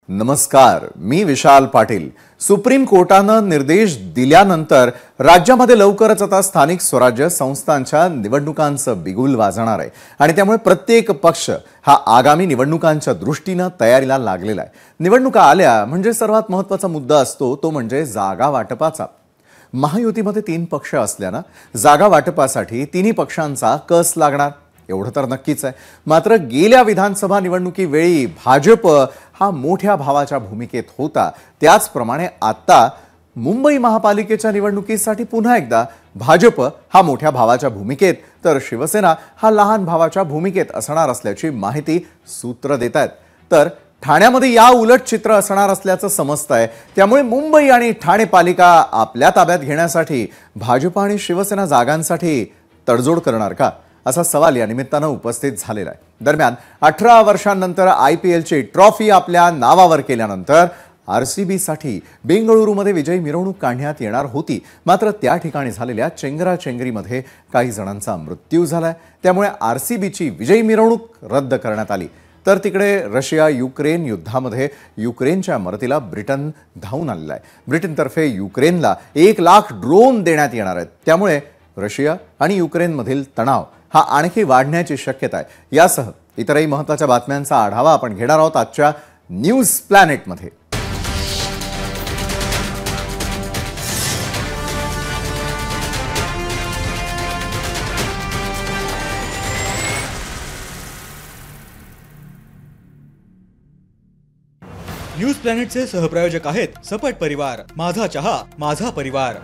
नमस्कार, मी विशाल पाटील। सुप्रीम कोर्टानं निर्देश दिल्यानंतर राज्यामध्ये लवकरच आता स्थानिक स्वराज्य संस्थांच्या निवडणुकांचं बिगुल वाजणार आहे आणि त्यामुळे प्रत्येक पक्ष हा आगामी निवडणुकांच्या दृष्टीने तयारीला लागलेला आहे। निवडणुका आल्या म्हणजे सर्वात महत्त्वाचा मुद्दा असतो तो म्हणजे जागा वाटपाचा। महायुतीमध्ये 3 पक्ष असल्याने जागा वाटपासाठी तिन्ही पक्षांचा कस लागणार एवढं तर नक्कीच आहे। मात्र गेल्या विधानसभा निवडणुकीवेळी भाजप हा मोठ्या भावाच्या भूमिकेत होता, त्याचप्रमाणे आता मुंबई महापालिकेच्या निवडणुकीसाठी पुन्हा एकदा भाजप हा मोठ्या भावाच्या भूमिकेत तर शिवसेना हा लहान भावाच्या भूमिकेत असणार असल्याची माहिती सूत्र देतात। तर ठाण्यामध्ये या उलट चित्र असणार असल्याचं समजतंय। त्यामुळे मुंबई आणि ठाणे पालिका आपल्या ताब्यात घेण्यासाठी भाजप आणि शिवसेना जागांसाठी तडजोड करणार का, असा सवाल या निमित्तानं उपस्थित झालेला आहे। दरम्यान 18 वर्षांनंतर IPLची ट्रॉफी आपल्या नावावर केल्यानंतर RCB साठी बेंगळुरूमध्ये विजयी मिरवणूक काढण्यात येणार होती, मात्र त्या ठिकाणी झालेल्या चेंगराचेंगरीमध्ये काही जणांचा मृत्यू झालाय, त्यामुळे RCBची विजयी मिरवणूक रद्द करण्यात आली। तर तिकडे रशिया युक्रेन युद्धामध्ये युक्रेनच्या मदतीला ब्रिटन धावून आलेला आहे। ब्रिटनतर्फे युक्रेनला 1 लाख ड्रोन देण्यात येणार आहेत, त्यामुळे रशिया आणि युक्रेनमधील तणाव हा आणखी वाढण्याची शक्यता आहे। यासह इतरही महत्त्वाच्या बातम्यांचा आढावा आपण घेणार आहोत आजच्या न्यूज प्लॅनेटमध्ये। न्यूज प्लॅनेटचे सहप्रायोजक आहेत सपट परिवार, माझा चहा माझा परिवार।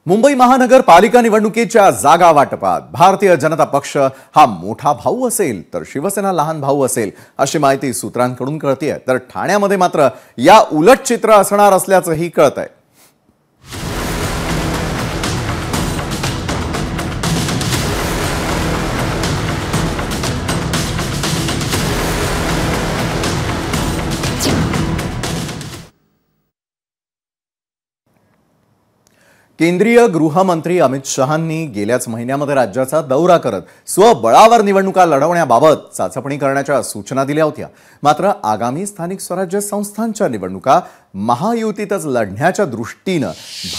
मुंबई महानगरपालिका निवडणुकीच्या जागा वाटपात भारतीय जनता पक्ष हा मोठा भाऊ असेल तर शिवसेना लहान भाऊ असेल अशी माहिती सूत्रांकडून कळतेय। तर ठाण्यामध्ये मात्र या उलट चित्र असणार असल्याचंही कळतंय। केंद्रीय गृहमंत्री अमित शहांनी गेल्याच महिन्यामध्ये राज्याचा दौरा करत स्वबळावर निवडणुका लढवण्याबाबत चाचपणी करण्याच्या सूचना दिल्या होत्या। मात्र आगामी स्थानिक स्वराज्य संस्थांच्या निवडणुका महायुतीतच लढण्याच्या दृष्टीने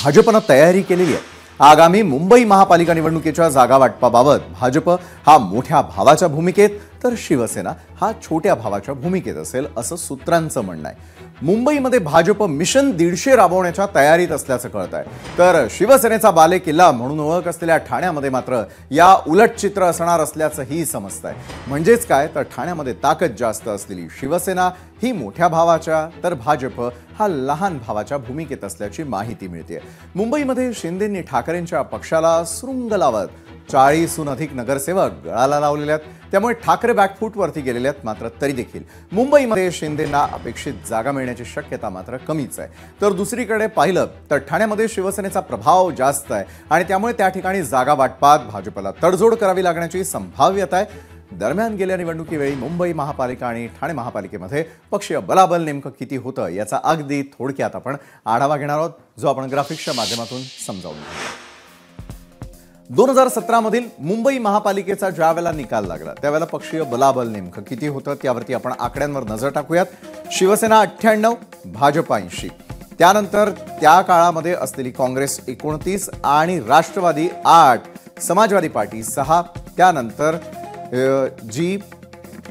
भाजपने तयारी केलेली आहे। आगामी मुंबई महापालिका निवडणुकीच्या जागा वाटपाबाबत भाजप हा मोठ्या भावाच्या भूमिकेत तर शिवसेना हा छोट्या भावाच्या भूमिकेत असेल असं सूत्रांचं म्हणणं आहे। मुंबईमध्ये भाजप मिशन 150 राबवण्याच्या तयारीत असल्याचं कळत आहे, तर शिवसेनेचा बालेकिल्ला म्हणून ओळख असलेल्या ठाण्यामध्ये मात्र या उलट चित्र असणार असल्याचंही समजतंय। म्हणजेच काय तर ठाण्यामध्ये ताकद जास्त असलेली शिवसेना ही मोठ्या भावाच्या तर भाजप हा लहान भावाच्या भूमिकेत असल्याची माहिती मिळते। मुंबईमध्ये शिंदेंनी ठाकरेंच्या पक्षाला सुरुंग लावत 40हून अधिक नगरसेवक गळाला लावलेले आहेत, त्यामुळे ठाकरे बॅकफूटवरती गेलेले आहेत। मात्र तरी देखील मुंबईमध्ये शिंदेंना अपेक्षित जागा मिळण्याची शक्यता मात्र कमीच आहे। तर दुसरीकडे पाहिलं तर ठाण्यामध्ये शिवसेनेचा प्रभाव जास्त आहे आणि त्यामुळे त्या ठिकाणी जागा वाटपात भाजपला तडजोड करावी लागण्याची संभाव्यता आहे। दरम्यान गेल्या निवडणुकीवेळी मुंबई महापालिका आणि ठाणे महापालिकेमध्ये पक्षीय बलाबल नेमकं किती होतं याचा अगदी थोडक्यात आपण आढावा घेणार आहोत, जो आपण ग्राफिक्सच्या माध्यमातून समजावून घेऊ। 2017 मधील मुंबई महापालिकेचा ज्यावेळेला निकाल लागला त्यावेळेला पक्षीय बलाबल नेमकं किती होतं त्यावरती आपण आकड्यांवर नजर टाकूयात। शिवसेना 98, भाजप 80, त्यानंतर त्या काळामध्ये असलेली काँग्रेस 29 आणि राष्ट्रवादी 8, समाजवादी पार्टी 6, त्यानंतर जी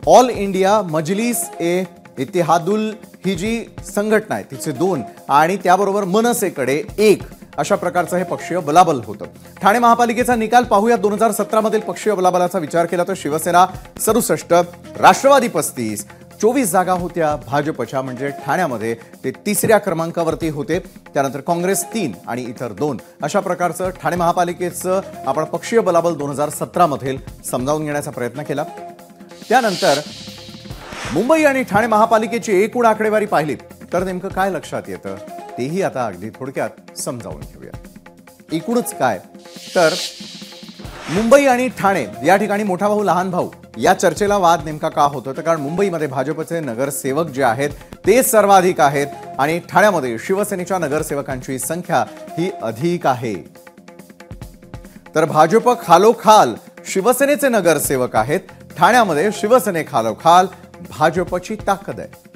ऑल इंडिया मजलिस ए इत्तेहादुल ही जी संघटना आहे तिचे 2 आणि त्याबरोबर मनसेकडे 1 अशा प्रकारचं हे पक्षीय बलाबल होतं। ठाणे महापालिकेचा निकाल पाहूया। 2017 मधील पक्षीय बलाबलाचा विचार केला तर शिवसेना 67, राष्ट्रवादी 35, 24 जागा होत्या भाजपच्या, म्हणजे ठाण्यामध्ये ते 3ऱ्या क्रमांकावरती होते। त्यानंतर काँग्रेस 3 आणि इतर 2 अशा प्रकारचं ठाणे महापालिकेचं आपण पक्षीय बलाबल 2017 मध्ये समजावून घेण्याचा प्रयत्न केला। त्यानंतर मुंबई आणि ठाणे महापालिकेची एकूण आकडेवारी पाहिली तर नेमकं काय लक्षात येतं तेही आता अगदी थोडक्यात समजावून घेऊया। एकूणच काय तर मुंबई आणि ठाणे या ठिकाणी मोठा भाऊ लहान भाऊ या चर्चेला वाद नेमका का होतो तर कारण मुंबईमध्ये भाजपचे नगरसेवक जे आहेत ते सर्वाधिक आहेत आणि ठाण्यामध्ये शिवसेनेच्या नगरसेवकांची संख्या ही अधिक आहे। तर भाजप खालोखाल शिवसेनेचे नगरसेवक आहेत, ठाण्यामध्ये शिवसेनेखालोखाल भाजपची ताकद आहे.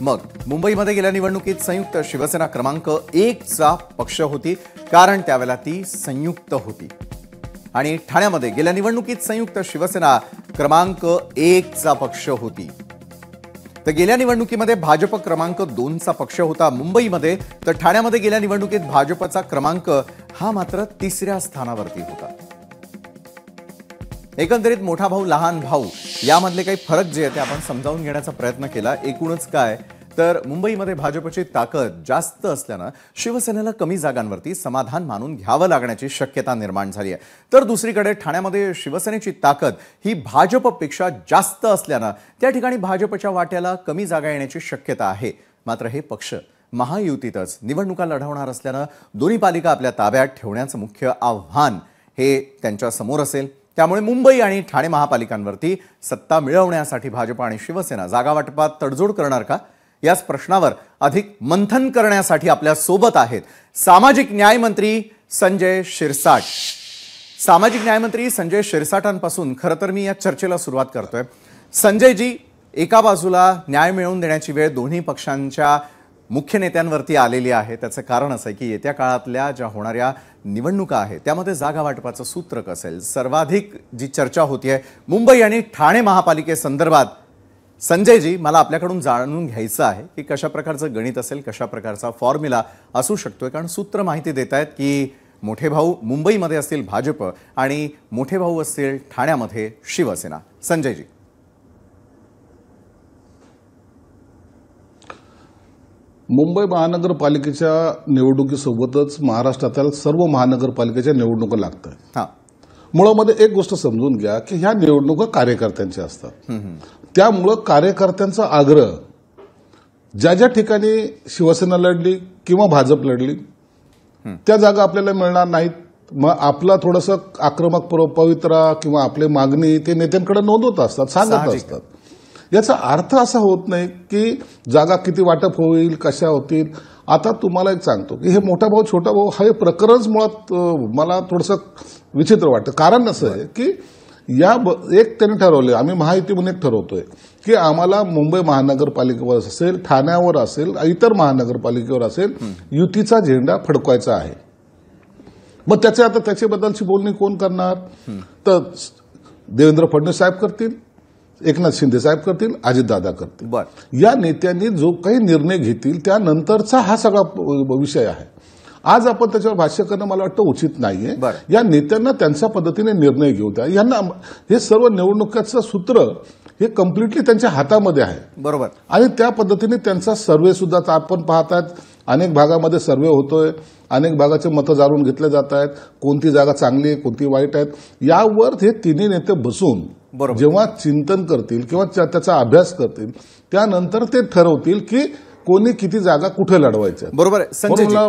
मग मुंबईमध्ये गेल्या निवडणुकीत संयुक्त शिवसेना क्रमांक 1चा पक्ष होती, कारण त्यावेळेला ती संयुक्त होती. आणि ठाण्यामध्ये गेल्या निवडणुकीत संयुक्त शिवसेना क्रमांक 1चा पक्ष होती. तर गेल्या निवडणुकीमध्ये भाजप क्रमांक 2चा पक्ष होता मुंबईमध्ये. तर ठाण्यामध्ये गेल्या निवडणुकीत भाजपचा क्रमांक हा मात्र 3ऱ्या स्थानावरती होता. एकंदरीत मोठा भाऊ लहान भाऊ यामधले काही फरक जे आहे ते आपण समजावून घेण्याचा प्रयत्न केला. एकूणच काय तर मुंबईमध्ये भाजपची ताकद जास्त असल्यानं शिवसेनेला कमी जागांवरती समाधान मानून घ्यावं लागण्याची शक्यता निर्माण झाली आहे. तर दुसरीकडे ठाण्यामध्ये शिवसेनेची ताकद ही भाजपपेक्षा जास्त असल्यानं त्या ठिकाणी भाजपच्या वाट्याला कमी जागा येण्याची शक्यता आहे. मात्र हे पक्ष महायुतीतच निवडणुका लढवणार असल्यानं दोन्ही पालिका आपल्या ताब्यात ठेवण्याचं मुख्य आव्हान हे त्यांच्या समोर असेल. त्यामुळे मुंबई आणि ठाणे महापालिकांवरती सत्ता मिळवण्यासाठी भाजप आणि शिवसेना जागा वाटपात तडजोड करणार का, याच प्रश्नावर अधिक मंथन करण्यासाठी आपल्या सोबत आहेत सामाजिक न्याय मंत्री संजय शिरसाट. सामाजिक न्याय मंत्री संजय शिरसाटांपासून खरं तर मी या चर्चेला सुरुवात करतोय. संजयजी, एका बाजूला न्याय मिळवून देण्याची वेळ दोन्ही पक्षांच्या मुख्य नेत्यांवरती आलेली आहे. त्याचं कारण असं आहे की येत्या काळातल्या ज्या होणाऱ्या निवडणुका आहेत त्यामध्ये जागा वाटपाचं सूत्र कसं असेल. सर्वाधिक जी चर्चा होतीये मुंबई आणि ठाणे महापालिकेसंदर्भात, संजयजी मला आपल्याकडून जाणून घ्यायचं आहे की कशा प्रकारचं गणित असेल, कशा प्रकारचा फॉर्म्युला असू शकतोय. कारण सूत्र माहिती देत आहेत की मोठे भाऊ मुंबईमध्ये असतील भाजप आणि मोठे भाऊ असतील ठाण्यामध्ये शिवसेना. संजयजी, मुंबई महानगरपालिकेच्या निवडणुकीसोबतच महाराष्ट्रातील सर्व महानगरपालिकेच्या निवडणुका लागतात. हां, मुळामध्ये एक गोष्ट समजून घ्या की ह्या निवडणुका कार्यकर्त्यांच्या असतात. त्यामुळं कार्यकर्त्यांचा आग्रह ज्या ज्या ठिकाणी शिवसेना लढली किंवा भाजप लढली त्या जागा आपल्याला मिळणार नाहीत. मग आपला थोडंसं आक्रमक पवित्रा किंवा आपली मागणी ते नेत्यांकडे नोंदवत असतात, सांगत असतात. याचा अर्थ असा होत नाही की जागा किती वाटप होईल, कशा होतील. आता तुम्हाला एक सांगतो की हे मोठा भाऊ छोटा भाऊ हे प्रकरणच मुळात मला थोडंसं विचित्र वाटतं. कारण असं आहे की एक त्यांनी ठरवले, आम्ही महायुती म्हणून एक ठरवतोय की आम्हाला मुंबई महानगरपालिकेवर असेल, ठाण्यावर असेल, इतर महानगरपालिकेवर असेल, युतीचा झेंडा फडकवायचा आहे. मग त्याच्याबद्दलची बोलणी कोण करणार? तर देवेंद्र फडणवीस साहेब करतील, एकनाथ शिंदे साहेब करतील, अजितदादा करतील. या नेत्यांनी जो काही निर्णय घेतील त्यानंतरचा हा सगळा विषय आहे. आज आपण त्याच्यावर भाष्य करणं मला वाटतं उचित नाहीये. या नेत्यांना त्यांच्या पद्धतीने निर्णय घेऊ द्या. यांना हे सर्व निवडणुकीचं सूत्र हे कम्प्लिटली त्यांच्या हातामध्ये आहे. बरोबर. आणि त्या पद्धतीने त्यांचा सर्व्हे सुद्धा आपण पाहतात. अनेक भागामध्ये सर्व्हे होतोय, अनेक भागाचे मतं जाणून घेतले जात आहेत, कोणती जागा चांगली आहे, कोणती वाईट आहेत. यावर हे तिन्ही नेते बसून जेव्हा चिंतन करतील किंवा त्याचा अभ्यास करतील त्यानंतर ते ठरवतील की कोणी किती जागा कुठे लढवायच्या. बरोबर.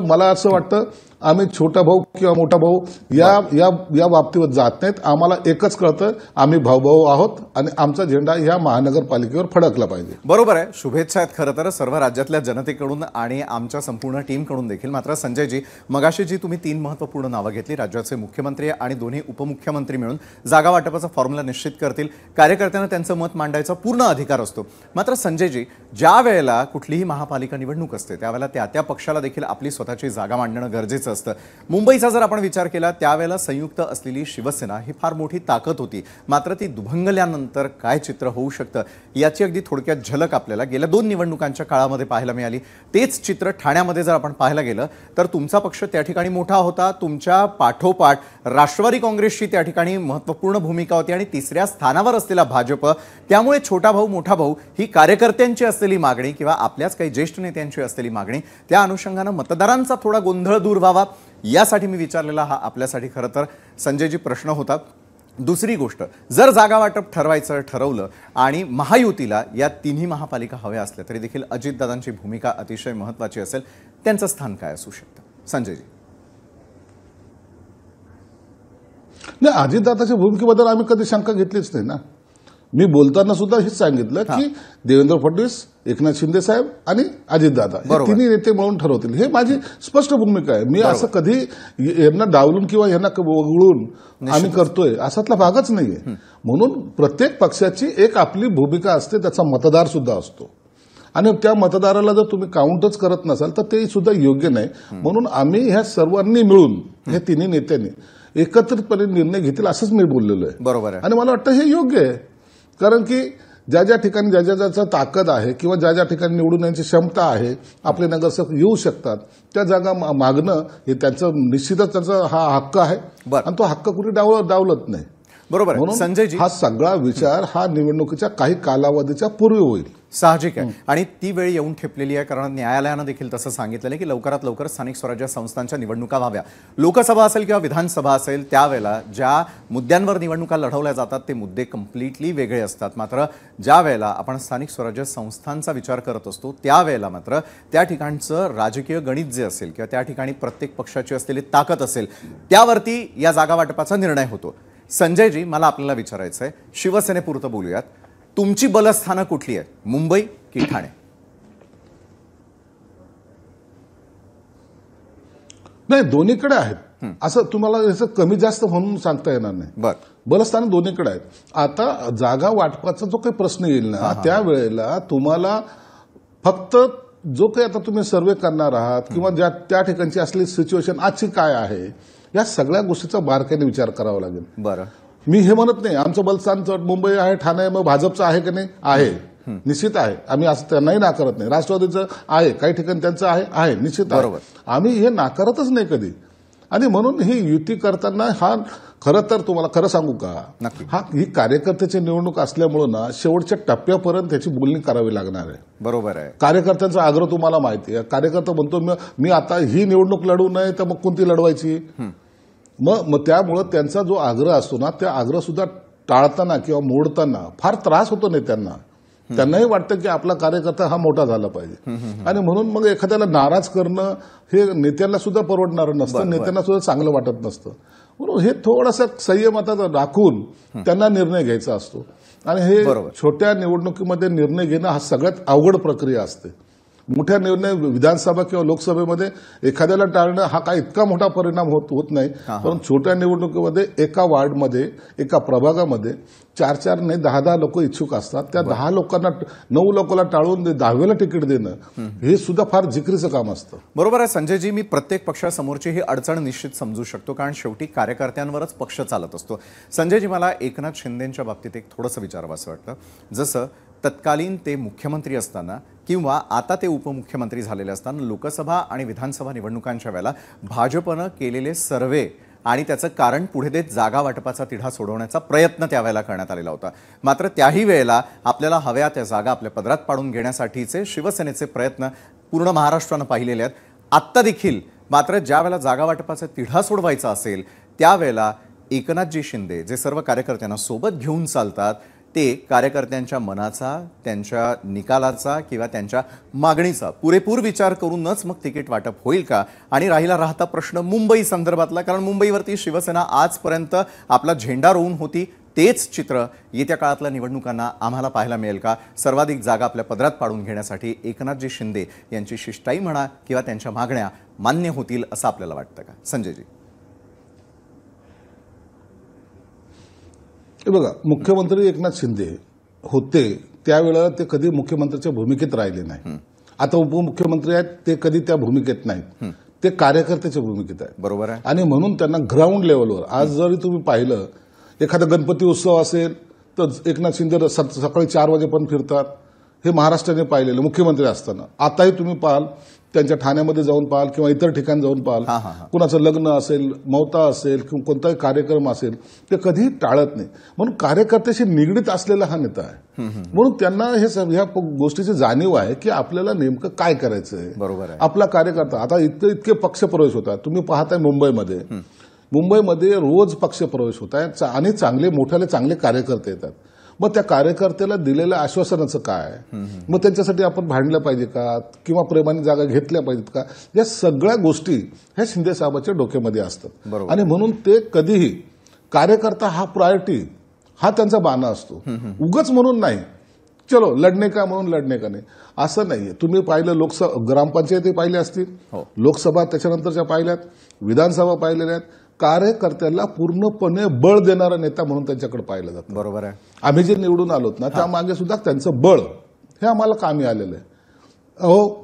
मला असं वाटतं आम्ही छोटा भाऊ किंवा मोठा भाऊ या बाबतीवर जात नाहीत. आम्हाला एकच कळतं, आम्ही भाऊ आहोत आणि आमचा झेंडा या महानगरपालिकेवर फडकला पाहिजे. बरोबर आहे. शुभेच्छा आहेत खरं तर सर्व राज्यातल्या जनतेकडून आणि आमच्या संपूर्ण टीमकडून देखील. मात्र संजयजी, मगाशी जी तुम्ही 3 महत्त्वपूर्ण नावं घेतली, राज्याचे मुख्यमंत्री आणि दोन्ही उपमुख्यमंत्री मिळून जागा वाटपाचा फॉर्म्युला निश्चित करतील. कार्यकर्त्यांना त्यांचं मत मांडायचा पूर्ण अधिकार असतो. मात्र संजयजी, ज्या वेळेला कुठलीही महापालिका निवडणूक असते त्यावेळेला त्या पक्षाला देखील आपली स्वतःची जागा मांडणं गरजेचं असतं. मुंबईचा जर आपण विचार केला त्यावेळेला संयुक्त असलेली शिवसेना ही फार मोठी ताकद होती. मात्र ती दुभंगल्यानंतर काय चित्र होऊ शकतं याची अगदी थोडक्यात झलक आपल्याला गेल्या 2 निवडणुकांच्या काळामध्ये पाहायला मिळाली. तेच चित्र ठाण्यामध्ये जर आपण पाहायला गेलं तर तुमचा पक्ष त्या ठिकाणी मोठा होता. तुमच्या पाठोपाठ राष्ट्रवादी काँग्रेसची त्या ठिकाणी महत्त्वपूर्ण भूमिका होती आणि 3ऱ्या स्थानावर असलेला भाजप. त्यामुळे छोटा भाऊ मोठा भाऊ ही कार्यकर्त्यांची असलेली मागणी किंवा आपल्याच काही ज्येष्ठ नेत्यांची असलेली मागणी, त्या अनुषंगानं मतदारांचा थोडा गोंधळ दूर व्हावा यासाठी मी विचारलेला हा आपल्यासाठी खरं तर संजयजी प्रश्न होता. दुसरी गोष्ट, जर जागा वाटप ठरवलं आणि महायुतीला या तिन्ही महापालिका हव्या असल्या तरी देखील अजितदादांची भूमिका अतिशय महत्त्वाची असेल. त्यांचं स्थान काय असू शकतं संजयजी? नाही, अजितदादाच्या भूमिकेबद्दल आम्ही कधी शंका घेतलीच नाही ना. मी बोलताना सुद्धा हेच सांगितलं की देवेंद्र फडणवीस, एकनाथ शिंदे साहेब आणि अजितदादा हे तिन्ही नेते मिळून ठरवतील. हे माझी स्पष्ट भूमिका आहे. मी असं कधी यांना डावलून किंवा यांना वगळून आम्ही करतोय असातला भागच नाहीये. म्हणून प्रत्येक पक्षाची एक आपली भूमिका असते, त्याचा मतदार सुद्धा असतो आणि त्या मतदाराला जर तुम्ही काउंटच करत नसाल तर ते सुद्धा योग्य नाही. म्हणून आम्ही ह्या सर्वांनी मिळून, ह्या तिन्ही नेत्यांनी एकत्रितपणे निर्णय घेतील असंच मी बोललेलो आहे. बरोबर आहे. आणि मला वाटतं हे योग्य आहे, कारण की ज्या ज्या ठिकाणी ज्या ताकद आहे किंवा ज्या ज्या ठिकाणी निवडून येण्याची क्षमता आहे, आपले नगरसेवक येऊ शकतात, त्या जागा मागणं हे त्यांचं निश्चितच त्यांचा हा हक्क आहे आणि तो हक्क कुठे डावलत नाही. बरोबर. म्हणून संजयजी, हा सगळा विचार हा निवडणुकीच्या काही कालावधीच्या पूर्वी होईल. साहजिक आहे आणि ती वेळ येऊन ठेपलेली आहे, कारण न्यायालयानं देखील तसं सांगितलेलं आहे की लवकरात लवकर स्थानिक स्वराज्य संस्थांच्या निवडणुका व्हाव्या. लोकसभा असेल किंवा विधानसभा असेल, त्यावेळेला ज्या मुद्द्यांवर निवडणुका लढवल्या जातात ते मुद्दे कम्प्लिटली वेगळे असतात. मात्र ज्या वेळेला आपण स्थानिक स्वराज्य संस्थांचा विचार करत असतो त्यावेळेला मात्र त्या ठिकाणचं राजकीय गणित जे असेल किंवा त्या ठिकाणी प्रत्येक पक्षाची असलेली ताकद असेल त्यावरती या जागा वाटपाचा निर्णय होतो. संजयजी, मला आपल्याला विचारायचं आहे, शिवसेनेपुरतं बोलूयात, तुमची बलस्थानं कुठली आहेत, मुंबई की ठाणे? नाही, दोन्हीकडे आहेत. असं तुम्हाला याचं कमी जास्त म्हणून सांगता येणार नाही. बलस्थानं दोन्हीकडे आहेत. आता जागा वाटपाचा जो काही प्रश्न येईल ना, त्यावेळेला तुम्हाला फक्त जो काही आता तुम्ही सर्वे करणार आहात किंवा त्या ठिकाणची असलेली सिच्युएशन आजची काय आहे, या सगळ्या गोष्टीचा बारकाईने विचार करावा लागेल. बरं, मी हे म्हणत नाही आमचं बलस्थान मुंबई आहे, ठाणे आहे, मग भाजपचं आहे की नाही, आहे, निश्चित आहे. आम्ही असं त्यांनाही नाकारत नाही. राष्ट्रवादीचं आहे, काही ठिकाणी त्यांचं आहे, निश्चित आहे. आम्ही हे नाकारतच नाही कधी. आणि म्हणून ही युती करताना हा खरं तर तुम्हाला खरं सांगू का, ही कार्यकर्त्याची निवडणूक असल्यामुळं ना शेवटच्या टप्प्यापर्यंत त्याची बोलणी करावी लागणार आहे. बरोबर आहे. कार्यकर्त्यांचा आग्रह तुम्हाला माहिती आहे. कार्यकर्ता म्हणतो मी आता ही निवडणूक लढवू नये तर मग कोणती लढवायची. मग त्यामुळं त्यांचा जो आग्रह असतो ना, त्या आग्रह सुद्धा टाळताना किंवा मोडताना फार त्रास होतो नेत्यांना. त्यांनाही वाटतं की आपला कार्यकर्ता हा मोठा झाला पाहिजे आणि म्हणून मग एखाद्याला नाराज करणं हे नेत्यांना सुद्धा परवडणारं नसतं, नेत्यांना सुद्धा चांगलं वाटत नसतं. म्हणून हे थोडासा संयम आता राखून त्यांना निर्णय घ्यायचा असतो आणि हे छोट्या निवडणुकीमध्ये निर्णय घेणं हा सगळ्यात अवघड प्रक्रिया असते. मोठ्या निर्णय विधानसभा किंवा लोकसभेमध्ये एखाद्याला टाळणं हा काय इतका मोठा परिणाम होत नाही, पण छोट्या निवडणुकीमध्ये एका वार्डमध्ये एका प्रभागामध्ये 4 नाही 10 लोक इच्छुक असतात. त्या 10 लोकांना 9 लोकांना टाळून 10वेला तिकीट देणं हे सुद्धा फार जिकरीचं काम असतं. बरोबर आहे संजयजी, मी प्रत्येक पक्षासमोरची ही अडचण निश्चित समजू शकतो, कारण शेवटी कार्यकर्त्यांवरच पक्ष चालत असतो. संजयजी, मला एकनाथ शिंदेंच्या बाबतीत एक थोडंसं विचारावं असं वाटतं. जसं तत्कालीन ते मुख्यमंत्री असताना किंवा आता ते उपमुख्यमंत्री झालेले असताना लोकसभा आणि विधानसभा निवडणुकांच्या वेळेला भाजपनं केलेले सर्वे आणि त्याचं कारण पुढे देत जागा वाटपाचा तिढा सोडवण्याचा प्रयत्न त्यावेळेला करण्यात आलेला होता. मात्र त्याही वेळेला आपल्याला हव्या त्या जागा आपल्या पदरात पाडून घेण्यासाठीचे शिवसेनेचे प्रयत्न पूर्ण महाराष्ट्रानं पाहिलेले आहेत. आत्ता देखील मात्र ज्या वेळेला जागा वाटपाचा तिढा सोडवायचा असेल त्यावेळेला एकनाथजी शिंदे जे सर्व कार्यकर्त्यांना सोबत घेऊन चालतात, ते कार्यकर्त्यांच्या मनाचा, त्यांच्या निकालाचा किंवा त्यांच्या मागणीचा पुरेपूर विचार करूनच मग तिकीट वाटप होईल का? आणि राहिला प्रश्न मुंबई संदर्भातला, कारण मुंबईवरती शिवसेना आजपर्यंत आपला झेंडा रोवून होती. तेच चित्र येत्या काळातल्या निवडणुकांना आम्हाला पाहायला मिळेल का? सर्वाधिक जागा आपल्या पदरात पाडून घेण्यासाठी एकनाथजी शिंदे यांची शिष्टाई म्हणा किंवा त्यांच्या मागण्या मान्य होतील असं आपल्याला वाटतं का? संजयजी, बघा, मुख्यमंत्री एकनाथ शिंदे होते त्यावेळेला ते कधी मुख्यमंत्र्याच्या भूमिकेत राहिले नाही. आता उपमुख्यमंत्री आहेत, ते कधी त्या भूमिकेत नाहीत, ते कार्यकर्त्याच्या भूमिकेत आहेत. बरोबर आहे. आणि म्हणून त्यांना ग्राउंड लेवलवर आज जरी तुम्ही पाहिलं, एखादा गणपती उत्सव असेल तर एकनाथ शिंदे सकाळी 4 वाजेपर्यंत फिरतात. हे महाराष्ट्राने पाहिलेलं मुख्यमंत्री असताना. आताही तुम्ही पाहाल, त्यांच्या ठाण्यामध्ये जाऊन पाहाल किंवा इतर ठिकाणी जाऊन पाहाल, कुणाचं लग्न असेल, मौता असेल किंवा कोणताही कार्यक्रम असेल, ते कधीही टाळत नाही. म्हणून कार्यकर्त्याशी निगडीत असलेला हा नेता आहे. म्हणून त्यांना ह्या गोष्टीची जाणीव आहे की आपल्याला नेमकं काय करायचंय. बरोबर आहे. आपला कार्यकर्ता आता इतके पक्षप्रवेश होतात. तुम्ही पाहताय मुंबईमध्ये रोज पक्षप्रवेश होत आहेत आणि चांगले कार्यकर्ते येतात. मग त्या कार्यकर्त्याला दिलेल्या आश्वासनाचं काय, मग त्यांच्यासाठी आपण भांडलं पाहिजे का किंवा प्रेमाने जागा घेतल्या पाहिजेत का, या सगळ्या गोष्टी ह्या शिंदे साहेबांच्या डोक्यामध्ये असतात. आणि म्हणून ते कधीही कार्यकर्ता हा प्रायोरिटी हा त्यांचा बाणा असतो. उगच म्हणून नाही, चलो लढणे का म्हणून लढणे का नाही, असं नाहीये. तुम्ही पाहिलं लोकसभा, ग्रामपंचायती पाहिल्या असतील, लोकसभा त्याच्यानंतरच्या पाहिल्यात, विधानसभा पाहिलेल्या आहेत. कार्यकर्त्याला पूर्णपणे बळ देणारा नेता म्हणून त्यांच्याकडे पाहिलं जातं. बरोबर आहे. आम्ही जे निवडून आलोत ना, त्यामागे सुद्धा त्यांचं बळ हे आम्हाला कामी आलेलं आहे. अहो,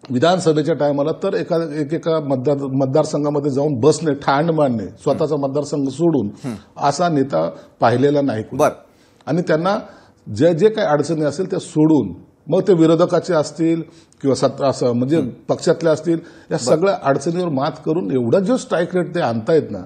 विधानसभेच्या टायमाला तर एकेका मतदारसंघामध्ये जाऊन बसणे, ठाण मांडणे, स्वतःचा मतदारसंघ सोडून असा नेता पाहिलेला नाही. आणि त्यांना जे जे काही अडचणी असेल त्या सोडून, मग ते विरोधकाचे असतील किंवा असं म्हणजे पक्षातले असतील, या सगळ्या अडचणीवर मात करून एवढा जो स्ट्राईक रेट ते आणतायत ना,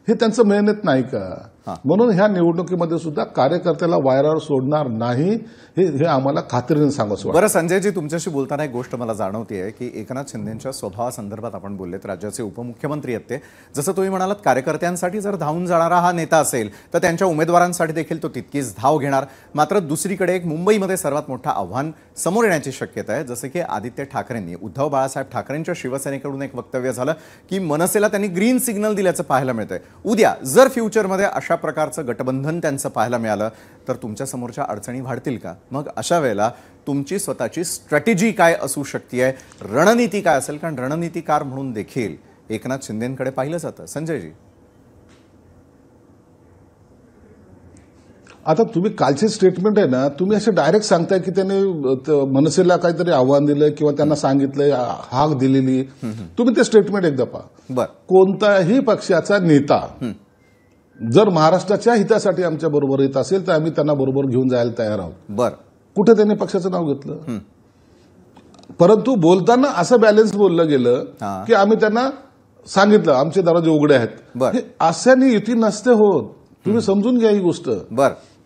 हे त्यांचं मेहनत नाही का? म्हणून ह्या निवडणुकीमध्ये सुद्धा कार्यकर्त्याला वायरावर सोडणार नाही, हे आम्हाला खात्रीने सांगायचं वाटतं. बरं संजयजी, तुमच्याशी बोलताना एक गोष्ट मला जाणवतीये की एकनाथ शिंदेच्या स्वभावासंदर्भात आपण बोललेत. राज्याचे उपमुख्यमंत्री आहेत ते. जसं तुम्ही म्हणालात, कार्यकर्त्यांसाठी जर धावून जाणारा हा नेता असेल तर त्यांच्या उमेदवारांसाठी देखील तो तितकीच धाव घेणार. मात्र दुसरीकडे एक मुंबईमध्ये सर्वात मोठं आव्हान समोर येण्याची शक्यता आहे. जसं की आदित्य ठाकरेंनी, उद्धव बाळासाहेब ठाकरेंच्या शिवसेनेकडून एक वक्तव्य झालं की मनसेला त्यांनी ग्रीन सिग्नल दिल्याचं पाहायला मिळतंय. उद्या जर फ्युचरमध्ये अशा प्रकारचं गठबंधन त्यांचं पाहायला मिळालं तर तुमच्या समोरच्या अडचणी वाढतील का? मग अशा वेळेला तुमची स्वतःची स्ट्रॅटेजी काय असू शकते, रणनीती काय असेल? कारण रणनीतिकार म्हणून देखील एकनाथ शिंदेंकडे पाहिलं जातं. संजयजी, आता तुम्ही कालचे स्टेटमेंट आहे ना, तुम्ही असे डायरेक्ट सांगताय की त्याने मनसेला काहीतरी आव्हान दिलं किंवा त्यांना सांगितलंय, हाक दिलेली. तुम्ही ते स्टेटमेंट एकदा पहा. कोणताही पक्षाचा नेता जर महाराष्ट्राच्या हितासाठी आमच्या बरोबर येत असेल तर आम्ही त्यांना बरोबर घेऊन जायला तयार आहोत. कुठे त्यांनी पक्षाचं नाव घेतलं? परंतु बोलताना असं बॅलन्स बोललं गेलं की आम्ही त्यांना सांगितलं आमचे दरवाजे उघडे आहेत. अशाने युती नसते होत. तुम्ही समजून घ्या ही गोष्ट.